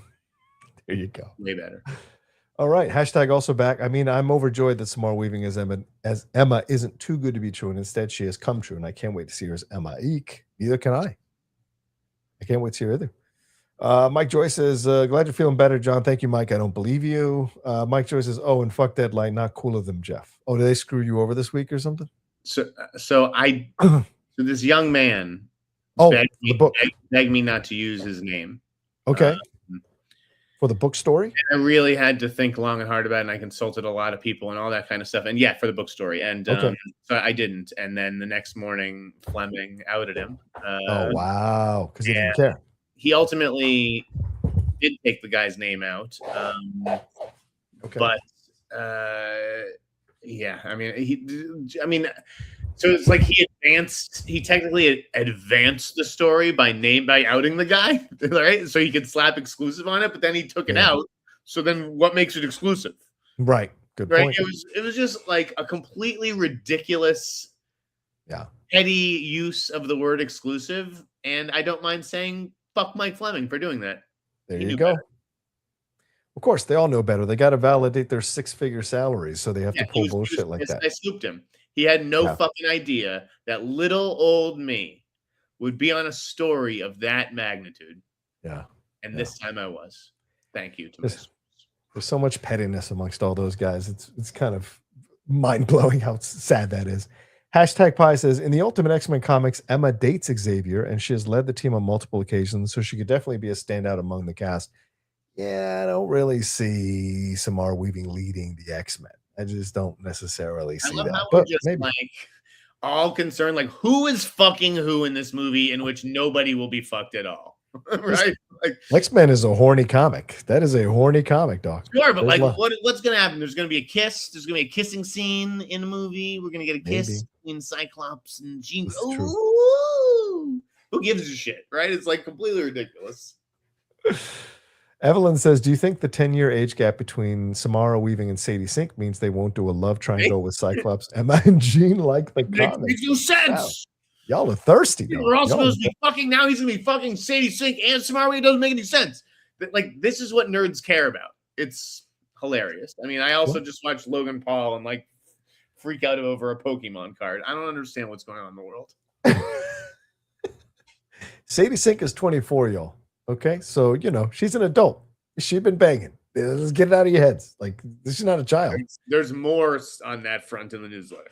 you go.
Way better.
All right. Hashtag also back. I mean, I'm overjoyed that Samara Weaving as Emma isn't too good to be true, and instead she has come true, and I can't wait to see her as Emma. Eek. Neither can I. I can't wait to see her either. Mike Joyce says, glad you're feeling better, John. Thank you, Mike. I don't believe you. Mike Joyce says, oh, and fuck Deadline, not cooler than Jeff. Oh, did they screw you over this week or something?
So this young man begged me not to use his name.
Okay. For the book story?
I really had to think long and hard about it, and I consulted a lot of people and all that kind of stuff. And yeah, for the book story. And so I didn't. And then the next morning, Fleming outed him.
Oh, wow. Because he didn't care.
He ultimately did take the guy's name out. But yeah, I mean, so it's like he technically advanced the story by outing the guy, right? So he could slap exclusive on it, but then he took it out. So then what makes it exclusive?
Right. Good point.
It was just like a completely ridiculous, petty use of the word exclusive. And I don't mind saying fuck Mike Fleming for doing that.
There you go. Better. Of course, they all know better. They got to validate their 6-figure salaries, so they have to pull bullshit like that.
I scooped him. He had no fucking idea that little old me would be on a story of that magnitude.
Yeah.
And this time I was. Thank you.
There's so much pettiness amongst all those guys. It's kind of mind-blowing how sad that is. Hashtag Pie says, in the Ultimate X-Men comics, Emma dates Xavier, and she has led the team on multiple occasions, so she could definitely be a standout among the cast. Yeah, I don't really see Samara Weaving leading the X-Men. I just don't necessarily see that.
But just maybe. Like all concerned, like who is fucking who in this movie in which nobody will be fucked at all, right? Like
X-Men is a horny comic. That is a horny comic, Doc.
Sure, but like, what's gonna happen? There's gonna be a kiss. There's gonna be a kissing scene in the movie. We're gonna get a kiss in Cyclops and Jean. Ooh, who gives a shit, right? It's like completely ridiculous.
Evelyn says, do you think the 10-year age gap between Samara Weaving and Sadie Sink means they won't do a love triangle with Cyclops, Emma, and Jean like the comics?
Makes no sense.
Wow. Y'all are thirsty.
We're all supposed to be fucking now. He's going to be fucking Sadie Sink and Samara Weaving. It doesn't make any sense. But like, this is what nerds care about. It's hilarious. I mean, I also just watched Logan Paul and like freak out over a Pokemon card. I don't understand what's going on in the world.
Sadie Sink is 24, y'all. Okay, so she's an adult. She's been banging. Let's get it out of your heads. Like, this is not a child.
There's more on that front in the newsletter.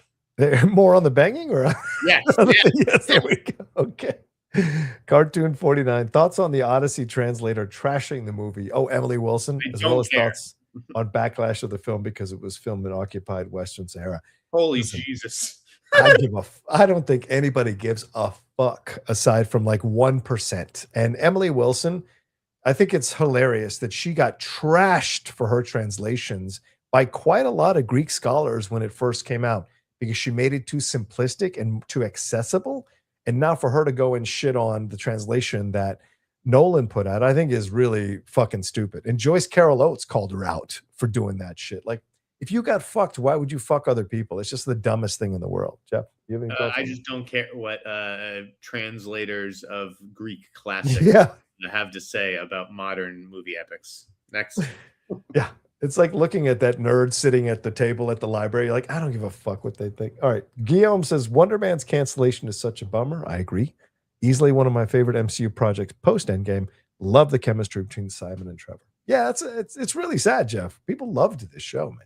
More on the banging, or
yes,
yes. There we go. Okay. Cartoon 49. Thoughts on the Odyssey translator trashing the movie? Oh, Emily Wilson, as well as thoughts on backlash of the film because it was filmed in occupied Western Sahara.
Holy Jesus.
I don't think anybody gives a fuck aside from like 1%. And Emily Wilson, I think it's hilarious that she got trashed for her translations by quite a lot of Greek scholars when it first came out because she made it too simplistic and too accessible. And now for her to go and shit on the translation that Nolan put out, I think is really fucking stupid. And Joyce Carol Oates called her out for doing that shit. Like, if you got fucked, why would you fuck other people? It's just the dumbest thing in the world. Jeff, you have any thoughts?
I just don't care what translators of Greek classics have to say about modern movie epics. Next.
Yeah. It's like looking at that nerd sitting at the table at the library. You're like, I don't give a fuck what they think. All right. Guillaume says, Wonder Man's cancellation is such a bummer. I agree. Easily one of my favorite MCU projects post-Endgame. Love the chemistry between Simon and Trevor. Yeah, it's really sad, Jeff. People loved this show, man.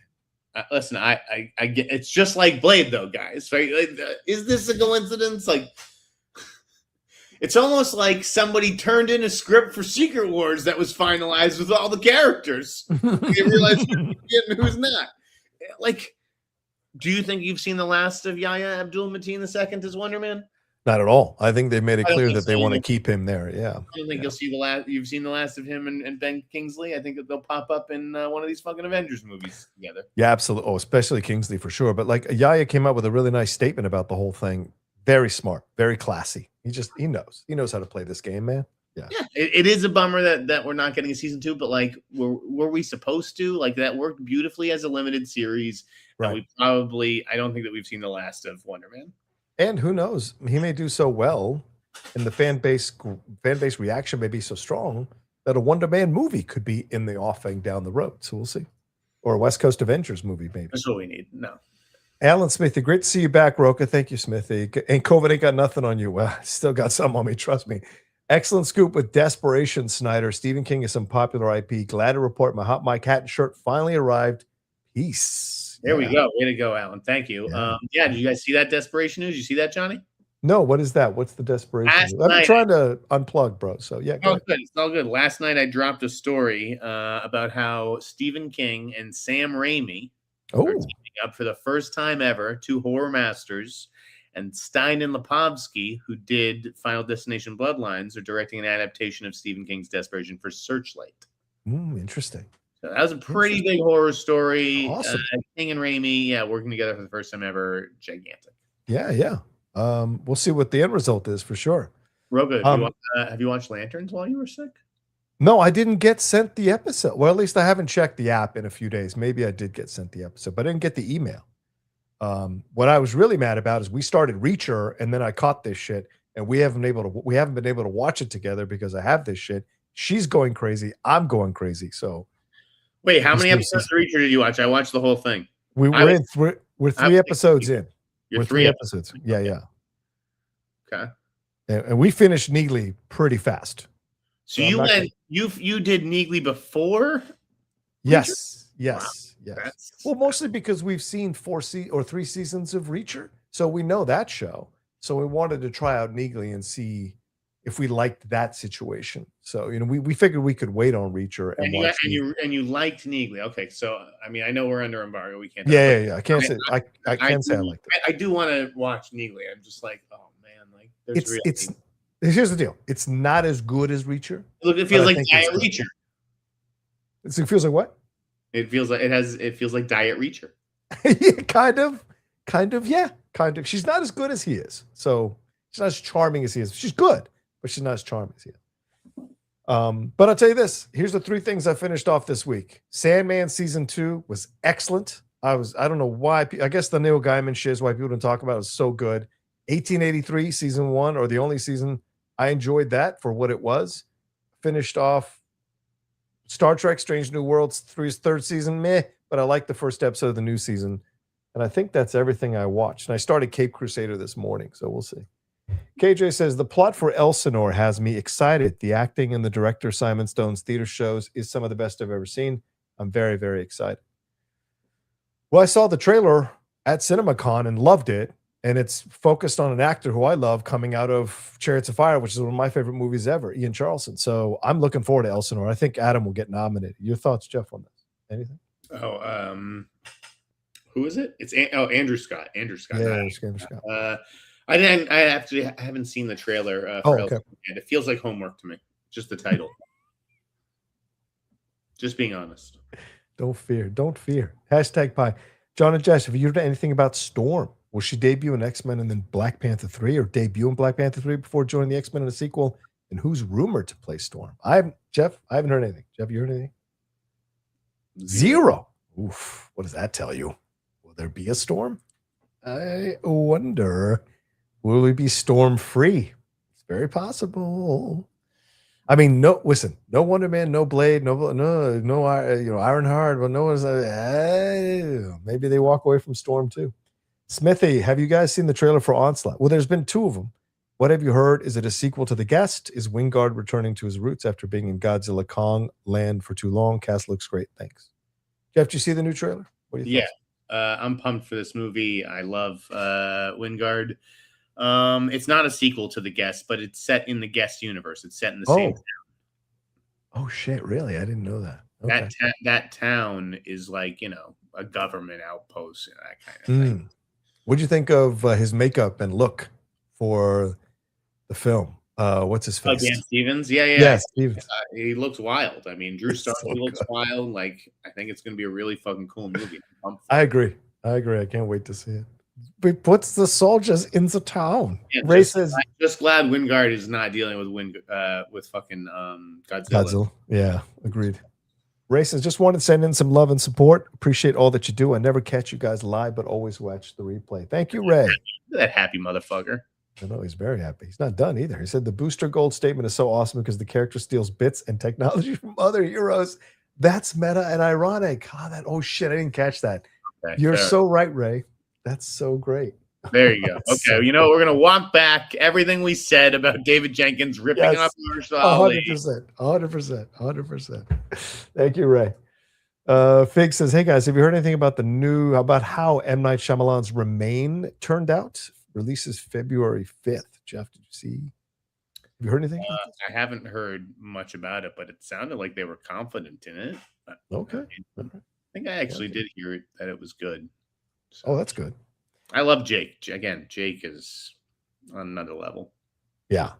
Listen, I get it's just like Blade, though, guys. Right? Like, is this a coincidence? Like, it's almost like somebody turned in a script for Secret Wars that was finalized with all the characters. They realized who's not. Like, do you think you've seen the last of Yahya Abdul-Mateen II as Wonder Man?
Not at all. I think they've made it clear that they want to keep him there. Yeah.
I don't think you'll see the last. You've seen the last of him and Ben Kingsley. I think that they'll pop up in one of these fucking Avengers movies together.
Yeah, absolutely. Oh, especially Kingsley for sure. But like Yahya came out with a really nice statement about the whole thing. Very smart, very classy. He knows how to play this game, man. Yeah.
It is a bummer that we're not getting a season 2, but like, were we supposed to? Like, that worked beautifully as a limited series. Right. I don't think that we've seen the last of Wonder Man.
And who knows? He may do so well, and the fan base reaction may be so strong that a Wonder Man movie could be in the offing down the road. So we'll see. or a West Coast Avengers movie, maybe.
That's what we need. No.
Alan Smithy, great to see you back, Rocha. Thank you, Smithy. And COVID ain't got nothing on you. Well, still got some on me, trust me. Excellent scoop with Desperation, Sneider. Stephen King is some popular IP. Glad to report my hot mic hat and shirt finally arrived. Peace.
There we go. Way to go, Alan. Thank you. Did you guys see that Desperation news? You see that, Johnny?
No, what is that? What's the Desperation news? I've been trying to unplug, bro. So yeah.
Good. It's all good. Last night I dropped a story about how Stephen King and Sam Raimi are teaming up for the first time ever, two horror masters. And Stein and Lipovsky, who did Final Destination Bloodlines, are directing an adaptation of Stephen King's Desperation for Searchlight.
Interesting.
So that was a pretty big horror story.
Awesome.
King and Raimi, working together for the first time ever. Gigantic.
Yeah. We'll see what the end result is for sure.
Roga, have you watched Lanterns while you were sick?
No, I didn't get sent the episode. Well, at least I haven't checked the app in a few days. Maybe I did get sent the episode, but I didn't get the email. What I was really mad about is we started Reacher and then I caught this shit and we haven't been able to watch it together because I have this shit. She's going crazy. I'm going crazy. So
wait, how many episodes of Reacher did you watch? I watched the whole thing.
We're 3 episodes in. We're 3 episodes. Yeah.
Okay.
And we finished Neely pretty fast.
So you did Neely before?
Yes.
Wow.
Yes. Well, mostly because we've seen 3 seasons of Reacher, so we know that show. So we wanted to try out Neely and see if we liked that situation. So we figured we could wait on Reacher and watch.
You liked Neely. Okay, so I mean, I know we're under embargo. We can't.
Yeah. I can't say I can't say I liked it.
I do want to watch Neely. I'm just like, oh man, like
here's the deal. It's not as good as Reacher.
Look, it feels like Diet Reacher.
It feels like what?
It feels like Diet Reacher.
Yeah, kind of. Yeah, kind of. She's not as good as he is. So she's not as charming as he is. She's good, but she's not as charming as he is. But I'll tell you this. Here's the 3 things I finished off this week. Sandman season 2 was excellent. I don't know why. I guess the Neil Gaiman shit is why people didn't talk about it. It was so good. 1883 season 1, or the only season I enjoyed that for what it was. Finished off Star Trek Strange New Worlds 3's 3rd season, meh, but I liked the first episode of the new season. And I think that's everything I watched. And I started Cape Crusader this morning, so we'll see. KJ says, the plot for Elsinore has me excited. The acting and the director Simon Stone's theater shows is some of the best I've ever seen. I'm very, very excited. Well, I saw the trailer at CinemaCon and loved it. And it's focused on an actor who I love coming out of Chariots of Fire, which is one of my favorite movies ever, Ian Charleston. So I'm looking forward to Elsinore. I think Adam will get nominated. Your thoughts, Jeff, on this? Anything?
Who is it? It's Andrew Scott. Andrew Scott.
Yeah, Andrew Scott.
I haven't seen the trailer for Elsinore yet. It feels like homework to me. Just the title. Just being honest.
Don't fear. Hashtag pie. John and Jess, have you heard anything about Storm? Will she debut in X-Men and then Black Panther 3, or debut in Black Panther 3 before joining the X-Men in a sequel? And who's rumored to play Storm? I haven't heard anything. Jeff, you heard anything? Zero. Oof. What does that tell you? Will there be a Storm? I wonder. Will we be Storm free? It's very possible. I mean, no Wonder Man, no Blade, no Ironheart, but no one's maybe they walk away from Storm too. Smithy, have you guys seen the trailer for Onslaught? Well, there's been 2 of them. What have you heard? Is it a sequel to The Guest? Is Wingard returning to his roots after being in Godzilla Kong land for too long? Cast looks great. Thanks. Jeff, did you see the new trailer? What do you think?
I'm pumped for this movie. I love Wingard. It's not a sequel to The Guest, but it's set in the Guest universe. It's set in the same town.
Oh shit! Really? I didn't know that. Okay.
That town is like a government outpost and that kind of thing.
What'd you think of his makeup and look for the film? What's his face?
Dan Stevens. Yeah.
Stevens.
He looks wild. I mean, Drew Starkey looks wild. Like, I think it's going to be a really fucking cool movie.
I agree. I can't wait to see it. We puts the soldiers in the town.
Yeah, I'm just glad Wingard is not dealing with fucking Godzilla.
Yeah, agreed. Ray says, just wanted to send in some love and support. Appreciate all that you do. I never catch you guys live, but always watch the replay. Thank you, Ray.
That happy motherfucker.
I know, he's very happy. He's not done either. He said the Booster Gold statement is so awesome because the character steals bits and technology from other heroes. That's meta and ironic. Oh shit, I didn't catch that.
Okay,
You're so right, Ray. That's so great.
There you go. Okay,
So
we're going to walk back everything we said about David Jenkins ripping off Mahershala Ali.
100%. Thank you, Ray. Fig says, hey guys, have you heard anything about about how M. Night Shyamalan's Remain turned out? Releases February 5th. Jeff, did you see? Have you heard anything about this?
I haven't heard much about it, but it sounded like they were confident in it.
Okay.
I think I actually did hear that it was good.
So, oh, that's good.
I love Jake. Again, Jake is on another level.
Yeah.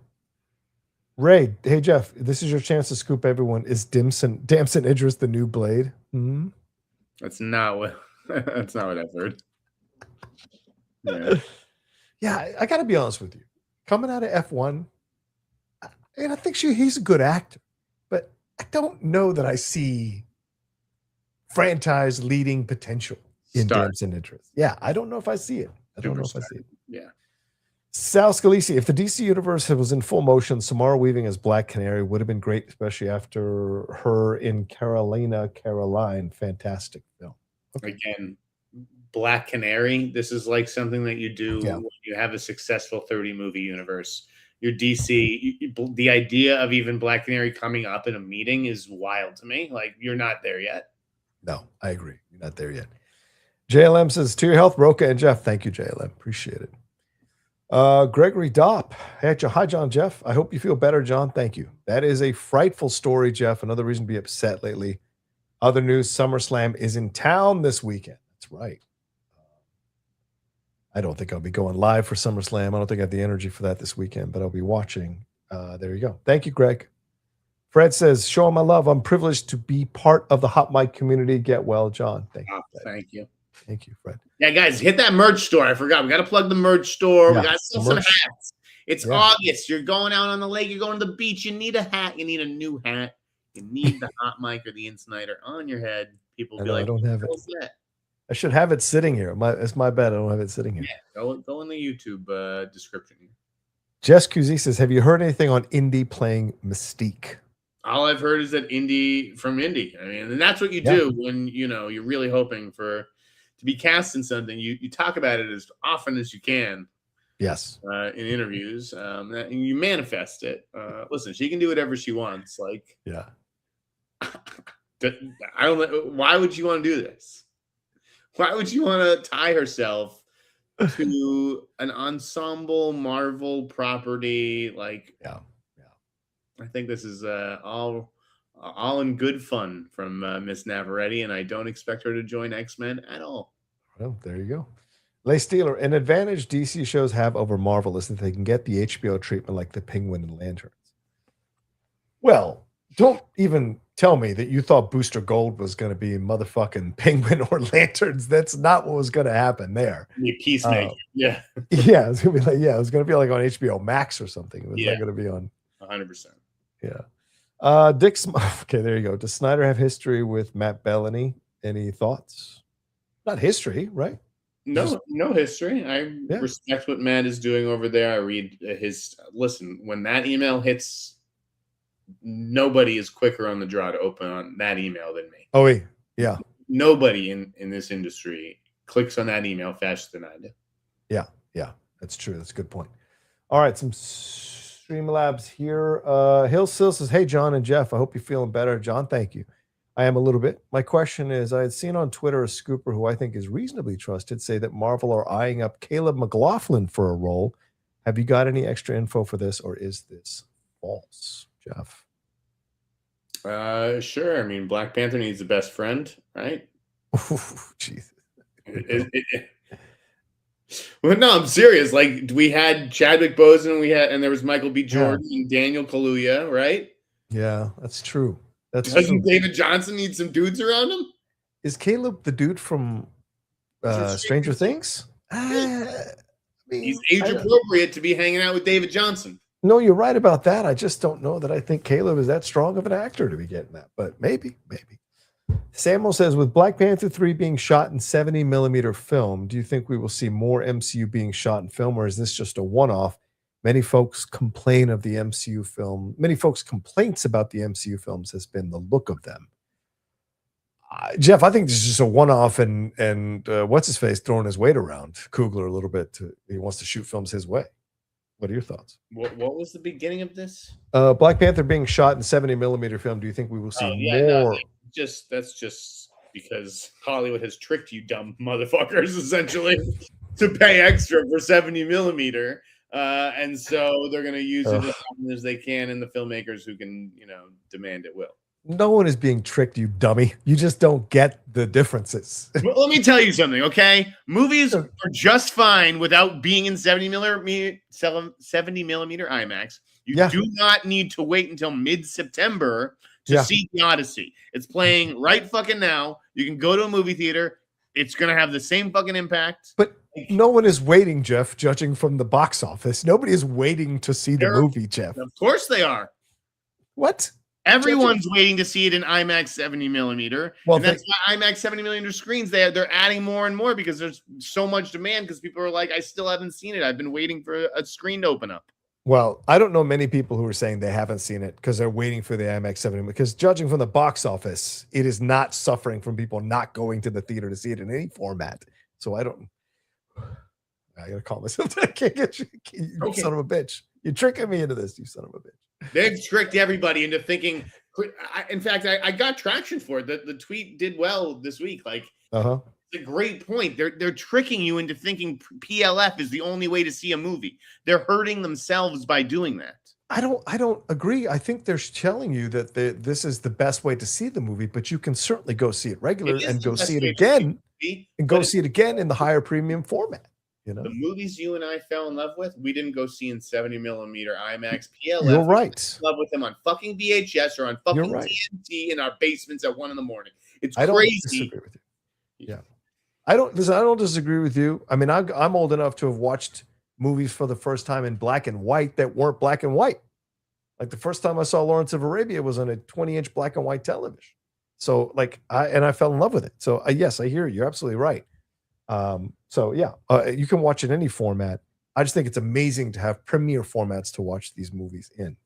Ray, hey Jeff, this is your chance to scoop everyone. Is Damson Idris the new Blade? Mm-hmm.
That's not what I've heard.
Yeah, I got to be honest with you. Coming out of F1, and I think he's a good actor, but I don't know that I see franchise leading potential in Damson Idris. Yeah, I don't know if I see it.
Yeah.
Sal Scalisi, if the DC universe was in full motion, Samara Weaving as Black Canary would have been great, especially after her in Caroline. Fantastic film.
Okay. Again, Black Canary, this is like something that you do when you have a successful 30-movie universe. Your DC, the idea of even Black Canary coming up in a meeting is wild to me. Like, you're not there yet.
No, I agree. You're not there yet. JLM says, to your health, Rocha and Jeff. Thank you, JLM. Appreciate it. Gregory Dopp. Hey, hi, John, Jeff. I hope you feel better, John. Thank you. That is a frightful story, Jeff. Another reason to be upset lately. Other news, SummerSlam is in town this weekend. That's right. I don't think I'll be going live for SummerSlam. I don't think I have the energy for that this weekend, but I'll be watching. There you go. Thank you, Greg. Fred says, show my love. I'm privileged to be part of the Hot Mic community. Get well, John. Thank you.
Thank you.
Thank you, Fred.
Yeah, guys, hit that merch store. I forgot. We got to plug the merch store. We got to sell some hats. It's August. You're going out on the lake. You're going to the beach. You need a hat. You need a new hat. You need the Hot Mic or the Insider on your head. People will be like,
I don't have it. I should have it sitting here. It's my bad. I don't have it sitting here.
Yeah, go in the YouTube description.
Jess QZ says, have you heard anything on Indy playing Mystique?
All I've heard is that Indy. I mean, and that's what you do when, you're really hoping to be cast in something. You talk about it as often as you can.
Yes.
In interviews, and you manifest it. Listen, she can do whatever she wants. Like,
yeah.
I don't know. Why would you want to do this? Why would you want to tie herself to an ensemble Marvel property? Like, I think this is all in good fun from Miss Navarrete, and I don't expect her to join X-Men at all.
Well, there you go. Lay Steeler, an advantage DC shows have over Marvel is that they can get the HBO treatment like the Penguin and Lanterns. Well, don't even tell me that you thought Booster Gold was going to be motherfucking Penguin or Lanterns. That's not what was going to happen there.
Peacemaker.
Yeah, it was going to be like, it was going to be like on HBO Max or something. It was not going to be on
100%.
Yeah. Dick's okay, there you go. Does Snyder have history with Matt Bellany? Any thoughts? Not history, right?
No history. I respect what Matt is doing over there. I read listen, when that email hits, nobody is quicker on the draw to open on that email than me.
Oh, yeah.
Nobody in this industry clicks on that email faster than I do.
Yeah. That's true. That's a good point. All right, some Streamlabs here. Hill Sill says, hey, John and Jeff, I hope you're feeling better. John, thank you. I am a little bit. My question is, I had seen on Twitter a scooper who I think is reasonably trusted say that Marvel are eyeing up Caleb McLaughlin for a role. Have you got any extra info for this, or is this false, Jeff?
Sure. I mean, Black Panther needs a best friend, right?
Jesus.
Well, no, I'm serious. Like, we had Chadwick Boseman, and there was Michael B. Jordan and Daniel Kaluuya, right?
Yeah, that's true.
Doesn't David Johnston need some dudes around him?
Is Caleb the dude from Stranger Things?
He's age appropriate to be hanging out with David Johnston.
No, you're right about that. I just don't know that I think Caleb is that strong of an actor to be getting that, but maybe. Samuel says, with Black Panther 3 being shot in 70mm film, do you think we will see more MCU being shot in film, or is this just a one-off? Many folks complain of the MCU film. Many folks' complaints about the MCU films has been the look of them. Jeff, I think this is just a one-off, and what's his face throwing his weight around Coogler a little bit. He wants to shoot films his way. What are your thoughts?
What was the beginning of this?
Black Panther being shot in 70mm film. Do you think we will see more?
No, that's just because Hollywood has tricked you, dumb motherfuckers, essentially, to pay extra for 70mm. And so they're going to use it as often as they can, and the filmmakers who can, demand it will.
No one is being tricked, you dummy. You just don't get the differences.
Well, let me tell you something, okay? Movies are just fine without being in 70mm IMAX. You do not need to wait until mid-September to see The Odyssey. It's playing right fucking now. You can go to a movie theater. It's going to have the same fucking impact.
But no one is waiting, Jeff, judging from the box office. Nobody is waiting to see the movie, Jeff.
Of course they are.
What?
Everyone's waiting to see it in IMAX 70mm. Well, and that's why IMAX 70mm screens, they're adding more and more because there's so much demand because people are like, I still haven't seen it. I've been waiting for a screen to open up.
Well, I don't know many people who are saying they haven't seen it because they're waiting for the IMAX 70mm. Because judging from the box office, it is not suffering from people not going to the theater to see it in any format. So I got to call myself. I can't get you, son of a bitch. You're tricking me into this, you son of a bitch.
They've tricked everybody into thinking. In fact, I got traction for it. The tweet did well this week. Like, it's a great point. They're tricking you into thinking PLF is the only way to see a movie. They're hurting themselves by doing that.
I don't agree. I think they're telling you that this is the best way to see the movie, but you can certainly go see it regular and go see it again in the higher premium format.
The movies you and I fell in love with, we didn't go see in 70mm IMAX PLF.
You're right.
Love with them on fucking VHS or on fucking TNT in our basements at 1 a.m. It's crazy. I don't
disagree with you. Yeah, I don't disagree with you. I mean, I'm old enough to have watched movies for the first time in black and white that weren't black and white. Like the first time I saw Lawrence of Arabia was on a 20-inch black and white television. So I fell in love with it. So yes, I hear you. You're absolutely right. You can watch in any format. I just think it's amazing to have premiere formats to watch these movies in.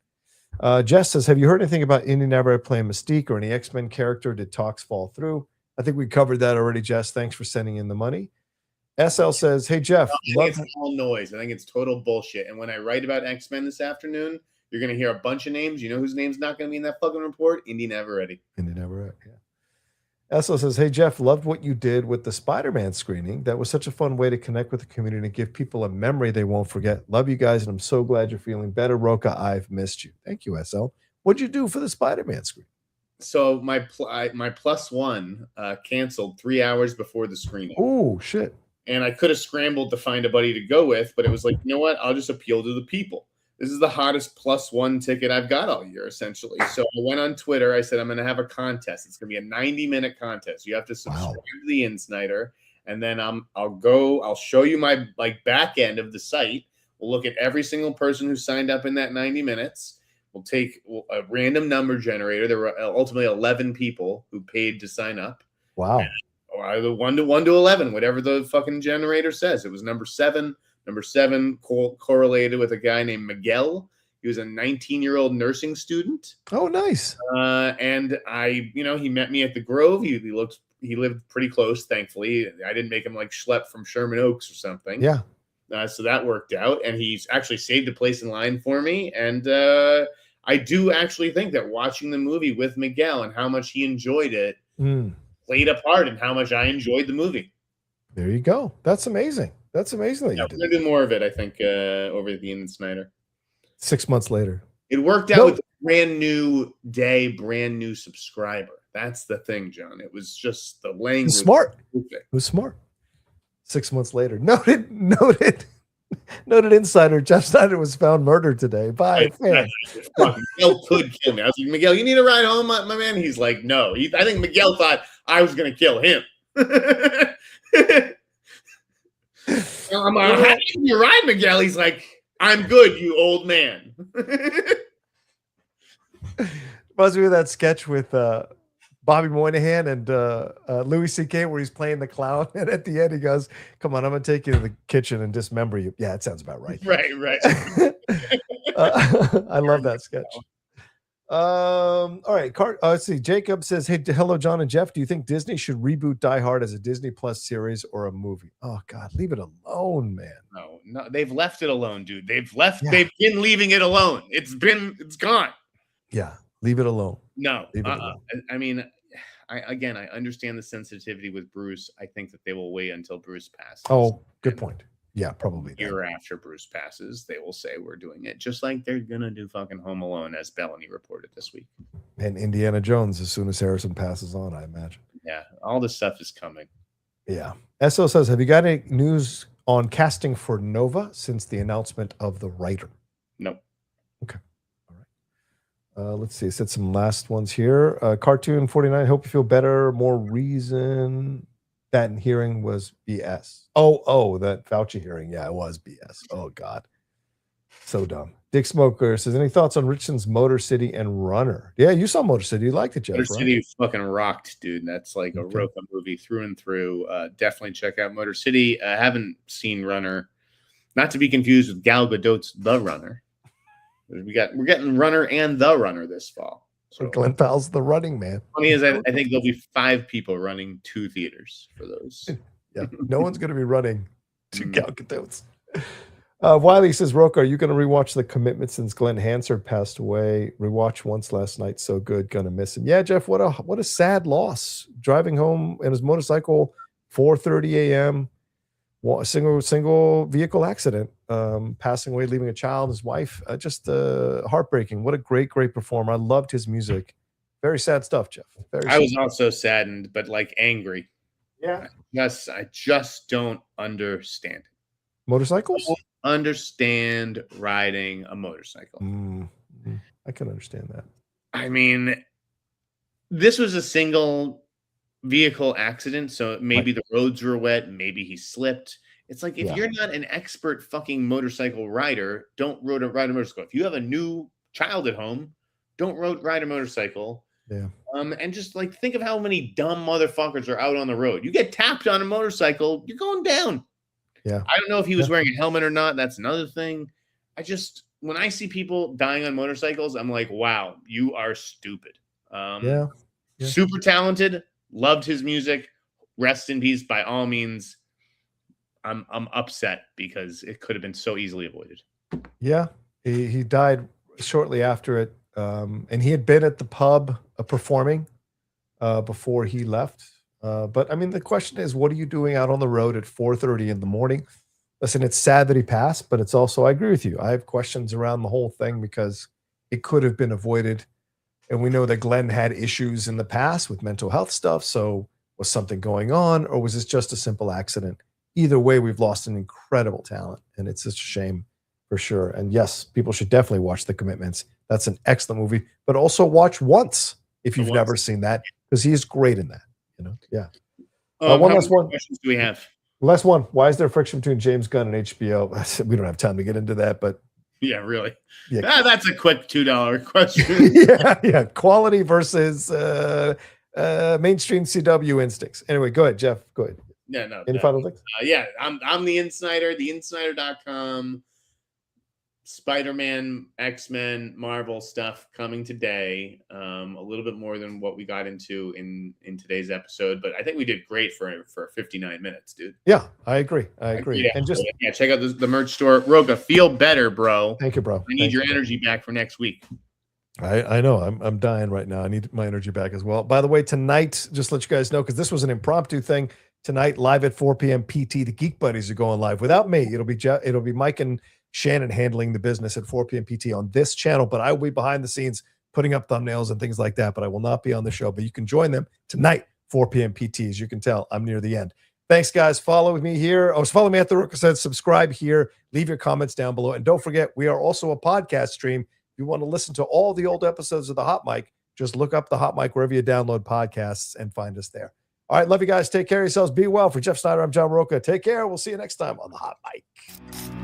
Jess says, have you heard anything about Indy Navarrete playing Mystique or any X-Men character? Did talks fall through? I think we covered that already, Jess. Thanks for sending in the money. SL says, hey, Jeff.
I think it's all noise. I think it's total bullshit. And when I write about X-Men this afternoon, you're going to hear a bunch of names. You know whose name's not going to be in that fucking report? Indy Navarrete.
Indy Navarrete, yeah. Esla says, hey, Jeff, loved what you did with the Spider-Man screening. That was such a fun way to connect with the community and give people a memory they won't forget. Love you guys, and I'm so glad you're feeling better. Rocha, I've missed you. Thank you, SL. What'd you do for the Spider-Man screen?
So my plus one canceled 3 hours before the screening.
Oh, shit.
And I could have scrambled to find a buddy to go with, but it was like, you know what? I'll just appeal to the people. This is the hottest plus one ticket I've got all year, essentially. So I went on Twitter. I said, I'm going to have a contest. It's going to be a 90-minute contest. You have to subscribe to the Sneider, and then I'll show you my back end of the site. We'll look at every single person who signed up in that 90 minutes. We'll take a random number generator. There were ultimately 11 people who paid to sign up.
Wow.
Or either 1 to 11, whatever the fucking generator says. It was number 7. Number 7 correlated with a guy named Miguel. He was a 19-year-old nursing student.
Oh, nice.
And he met me at the Grove. He lived pretty close, thankfully. I didn't make him schlep from Sherman Oaks or something.
Yeah.
So that worked out. And he's actually saved a place in line for me. And I do actually think that watching the movie with Miguel and how much he enjoyed it played a part in how much I enjoyed the movie.
There you go. That's amazing. That's amazing.
Yeah, we're going to do more of it, I think, over at the Ian Sneider.
6 months later.
It worked out with a brand new day, brand new subscriber. That's the thing, John. It was just the language.
Smart. It was smart. 6 months later. Noted insider Jeff Sneider was found murdered today by a fan.
Miguel could kill me. I was like, Miguel, you need a ride home, my man? He's like, no. I think Miguel thought I was going to kill him. I'm like, how can you ride, Miguel? He's like, I'm good, you old man.
Reminds me of that sketch with Bobby Moynihan and Louis C.K. where he's playing the clown, and at the end he goes, "Come on, I'm gonna take you to the kitchen and dismember you." Yeah, it sounds about right.
Right.
I love that sketch. All right. Let's see. Jacob says, "Hey, hello, John and Jeff. Do you think Disney should reboot Die Hard as a Disney Plus series or a movie?" Oh God, leave it alone, man.
No, they've left it alone, dude. They've been leaving it alone. It's gone.
Yeah, leave it alone.
No, I mean, I understand the sensitivity with Bruce. I think that they will wait until Bruce passes.
Oh, good point. Yeah, probably.
A year after Bruce passes, they will say we're doing it, just like they're gonna do fucking Home Alone, as Bellany reported this week.
And Indiana Jones as soon as Harrison passes on, I imagine.
Yeah, all this stuff is coming.
Yeah. SO says, "Have you got any news on casting for Nova since the announcement of the writer?"
Nope.
Okay. All right. Let's see. I said some last ones here. Cartoon 49. Hope you feel better. More reason that hearing was BS. Oh, that Fauci hearing. Yeah, it was BS. Oh, God. So dumb. Dick Smoker says, "Any thoughts on Richardson's Motor City and Runner?" Yeah, you saw Motor City. You liked it, Jeff,
Motor
right?
City fucking rocked, dude. That's like a Rocha movie through and through. Definitely check out Motor City. I haven't seen Runner. Not to be confused with Gal Gadot's The Runner. We're getting Runner and The Runner this fall.
So Glenn Powell's the running man.
Funny is, I think there'll be 5 people running 2 theaters for those.
Yeah, no one's going to be running to Gal Gadot's. Wiley says, "Rocha, are you going to rewatch The Commitment since Glenn Hansard passed away? Rewatch once last night. So good. Gonna miss him." Yeah, Jeff, what a sad loss. Driving home in his motorcycle, 4:30 a.m., a single vehicle accident, passing away, leaving a child, his wife. Just heartbreaking. What a great performer. I loved his music. Very sad stuff, Jeff.
I was also saddened, but like angry.
Yeah.
Yes, I just don't understand it.
Motorcycles?
I don't understand riding a motorcycle.
I can understand that.
I mean, this was a single vehicle accident, so maybe the roads were wet, maybe he slipped. It's like, if you're not an expert fucking motorcycle rider, don't ride a motorcycle. If you have a new child at home, don't ride a motorcycle.
Yeah.
And just like think of how many dumb motherfuckers are out on the road. You get tapped on a motorcycle, you're going down.
Yeah.
I don't know if he was wearing a helmet or not. That's another thing. When I see people dying on motorcycles, I'm like, wow, you are stupid. Super talented. Loved his music. Rest in peace by all means. I'm upset because it could have been so easily avoided.
Yeah. He died shortly after it. And he had been at the pub performing before he left. But I mean, the question is, what are you doing out on the road at 4:30 in the morning? Listen, it's sad that he passed, but it's also, I agree with you. I have questions around the whole thing because it could have been avoided. And we know that Glenn had issues in the past with mental health stuff. So was something going on, or was this just a simple accident? Either way, we've lost an incredible talent, and it's such a shame for sure. And yes, people should definitely watch The Commitments. That's an excellent movie, but also watch once if you've never seen that, because he's great in that. Yeah. One last one.
Questions do we have?
Last one. Why is there friction between James Gunn and HBO? We don't have time to get into that, but
yeah, really. Yeah, that's a quick $2 question.
yeah. Quality versus mainstream CW instincts. Anyway, go ahead, Jeff. Go ahead.
No.
Any final things?
Yeah, I'm the Insider, theinsider.com. Spider-Man, X-Men, Marvel stuff coming today. A little bit more than what we got into in today's episode, but I think we did great for 59 minutes, dude.
Yeah, I agree. Yeah,
and just check out the merch store. Rocha, feel better, bro.
Thank you, bro.
I need your energy back for next week.
I know. I'm dying right now. I need my energy back as well. By the way, tonight, just to let you guys know, because this was an impromptu thing. Tonight, live at 4 p.m. PT, the Geek Buddies are going live. Without me, it'll be Mike and Shannon handling the business at 4 p.m. PT on this channel, but I will be behind the scenes putting up thumbnails and things like that, but I will not be on the show. But you can join them tonight, 4 p.m. PT. As you can tell, I'm near the end. Thanks, guys. Follow me here. Follow me at the Rocha Said. Subscribe here. Leave your comments down below. And don't forget, we are also a podcast stream. If you want to listen to all the old episodes of The Hot Mic, just look up The Hot Mic wherever you download podcasts and find us there. All right, love you guys. Take care of yourselves. Be well. For Jeff Sneider, I'm John Rocha. Take care. We'll see you next time on The Hot Mic.